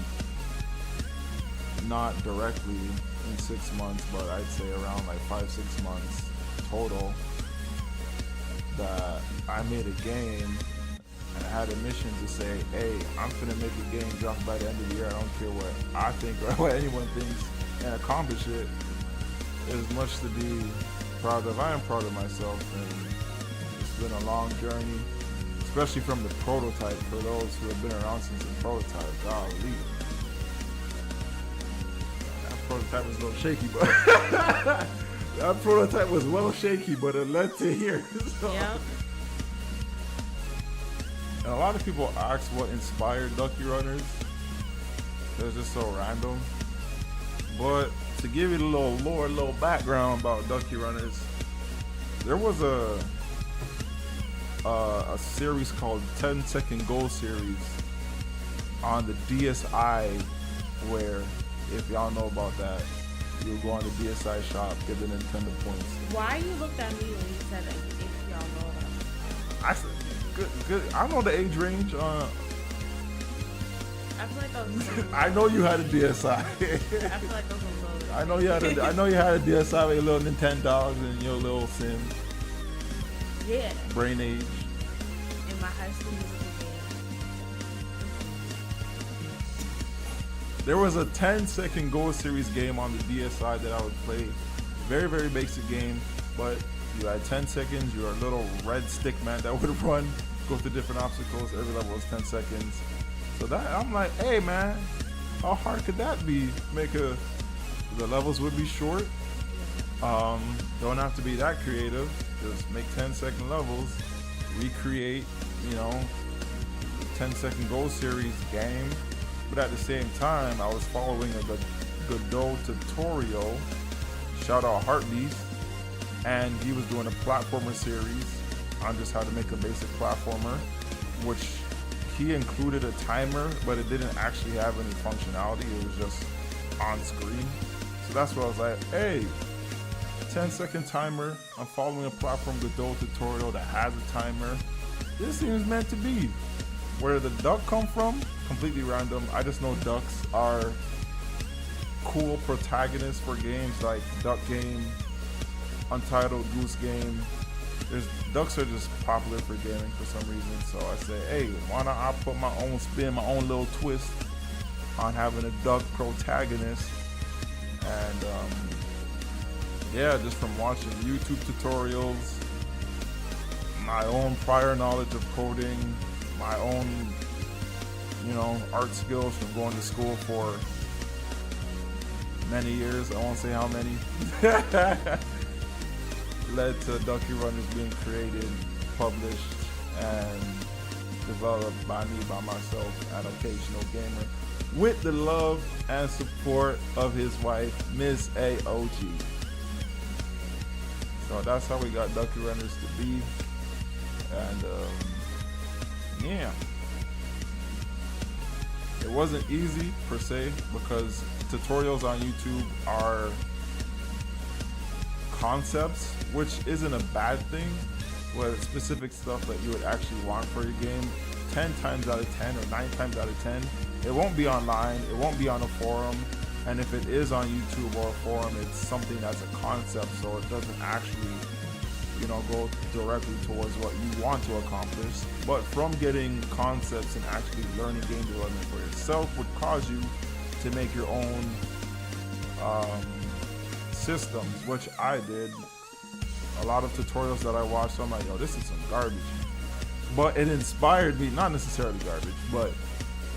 not directly in 6 months, but I'd say around like 5-6 months total that I made a game and I had a mission to say, hey, I'm finna make a game, drop it by the end of the year. I don't care what I think or what anyone thinks, and accomplish it. There's much to be proud of. I am proud of myself, and it's been a long journey. Especially from the prototype, for those who have been around since the prototype. Golly. That prototype was a little shaky, but that prototype was well shaky, but it led to here. So. Yeah. And a lot of people ask what inspired Ducky Runnerz. It was just so random. But to give you a little lore, a little background about Ducky Runnerz, there was a series called 10-Second Goal Series on the DSi, where, if y'all know about that, you'll go on the DSi shop, get the Nintendo points. Why you looked at me when you said that, if y'all know that? I said, good. I know the age range. I feel like that was I know you had a DSi. I feel like those were low. I know you had a DSi with your little Nintendo and your little sim. Yeah. Brain age. In my high school musical game. There was a 10-second goal series game on the DSi that I would play. Very, very basic game, but you had 10 seconds. You're a little red stick man that would run, go through different obstacles. Every level was 10 seconds. So that I'm like, hey man, how hard could that be? The levels would be short. Don't have to be that creative. Just make 10-second levels, recreate, 10-second goal series game. But at the same time, I was following a Godot tutorial. Shout out Heartbeast, and he was doing a platformer series on just how to make a basic platformer, which he included a timer, but it didn't actually have any functionality. It was just on screen. So that's where I was like, hey, 10-second timer. I'm following a platform Godot tutorial that has a timer. This seems meant to be. Where did the duck come from? Completely random. I just know ducks are cool protagonists for games like Duck Game, Untitled Goose Game. Ducks are just popular for gaming for some reason. So I say, hey, why not I put my own spin, my own little twist on having a duck protagonist. And yeah, just from watching YouTube tutorials, my own prior knowledge of coding, my own, art skills from going to school for many years, I won't say how many, led to Ducky Runnerz being created, published, and developed by me, by myself, an occasional gamer, with the love and support of his wife, Miss AOG. So that's how we got Ducky Runnerz to be. And yeah, it wasn't easy per se, because tutorials on YouTube are concepts, which isn't a bad thing, but specific stuff that you would actually want for your game. 10 times out of 10 or 9 times out of 10, it won't be online, it won't be on a forum, and if it is on YouTube or a forum, it's something that's a concept, so it doesn't actually go directly towards what you want to accomplish. But from getting concepts and actually learning game development for yourself would cause you to make your own systems, which I did. A lot of tutorials that I watched, I'm like, yo, this is some garbage. But it inspired me, not necessarily garbage, but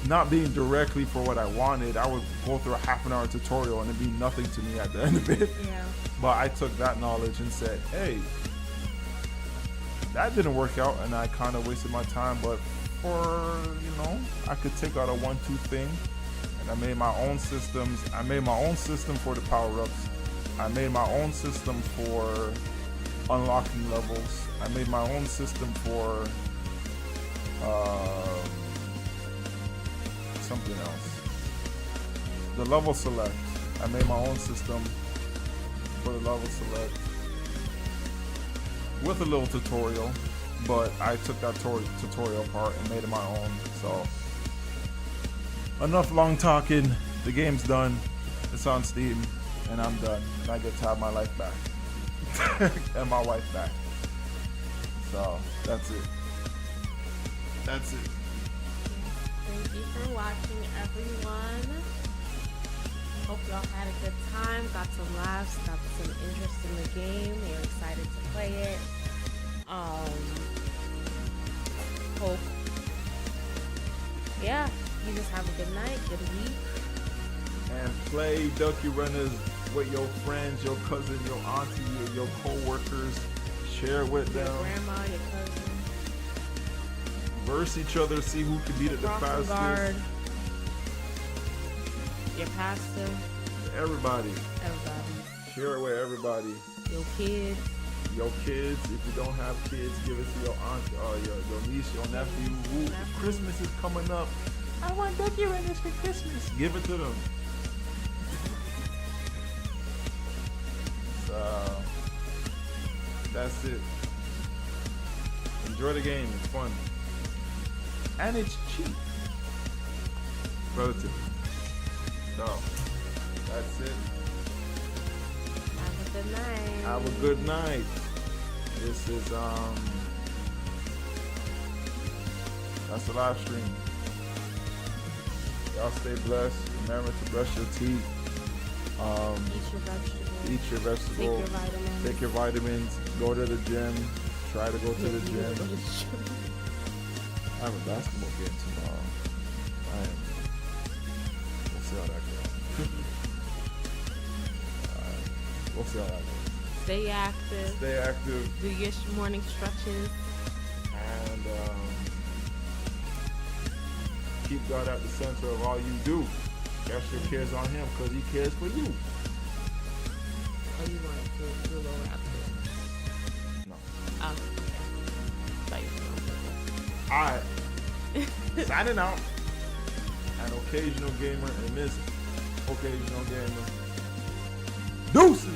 not being directly for what I wanted. I would go through a half-an-hour tutorial and it'd be nothing to me at the end of it. Yeah. But I took that knowledge and said, hey, that didn't work out, and I kind of wasted my time. But for, I could take out a 1-2 thing, and I made my own systems. I made my own system for the power-ups. I made my own system for unlocking levels. I made my own system for something else. The level select. I made my own system for the level select with a little tutorial, but I took that tutorial part and made it my own. So enough long talking. The game's done. It's on Steam, and I'm done. And I get to have my life back and my wife back. So that's it. That's it. Thank you for watching, everyone. Hope y'all had a good time, got some laughs, got some interest in the game. You're excited to play it. Hope, yeah, you just have a good night, good week. And play Ducky Runnerz with your friends, your cousin, your auntie, your co-workers. Share with Your them. grandma, your cousin. Verse each other, see who can beat it the Crossing fastest. guard. Your pastor. Everybody. Everybody. Share it with everybody. Your kids. Your kids. If you don't have kids, give it to your aunt or your niece, your nephew. Who, Christmas is coming up. I want Ducky Runnerz for Christmas. Give it to them. That's it. Enjoy the game. It's fun. And it's cheap. Relatively. So, that's it. Have a good night. Have a good night. This is, that's the live stream. Y'all stay blessed. Remember to brush your teeth. Eat your vegetables. Take your vitamins. Go to the gym. Try to go to the gym. I have a basketball game tomorrow. We'll see how that goes. We'll see how that goes. Stay active. Stay active. Do your morning stretches. And keep God at the center of all you do. Cast your cares on Him because He cares for you. Oh, you want to do a little rap too? No. Oh, okay. Thought you Alright. Signing out. An occasional gamer and Miss Occasional Gamer. Deuce!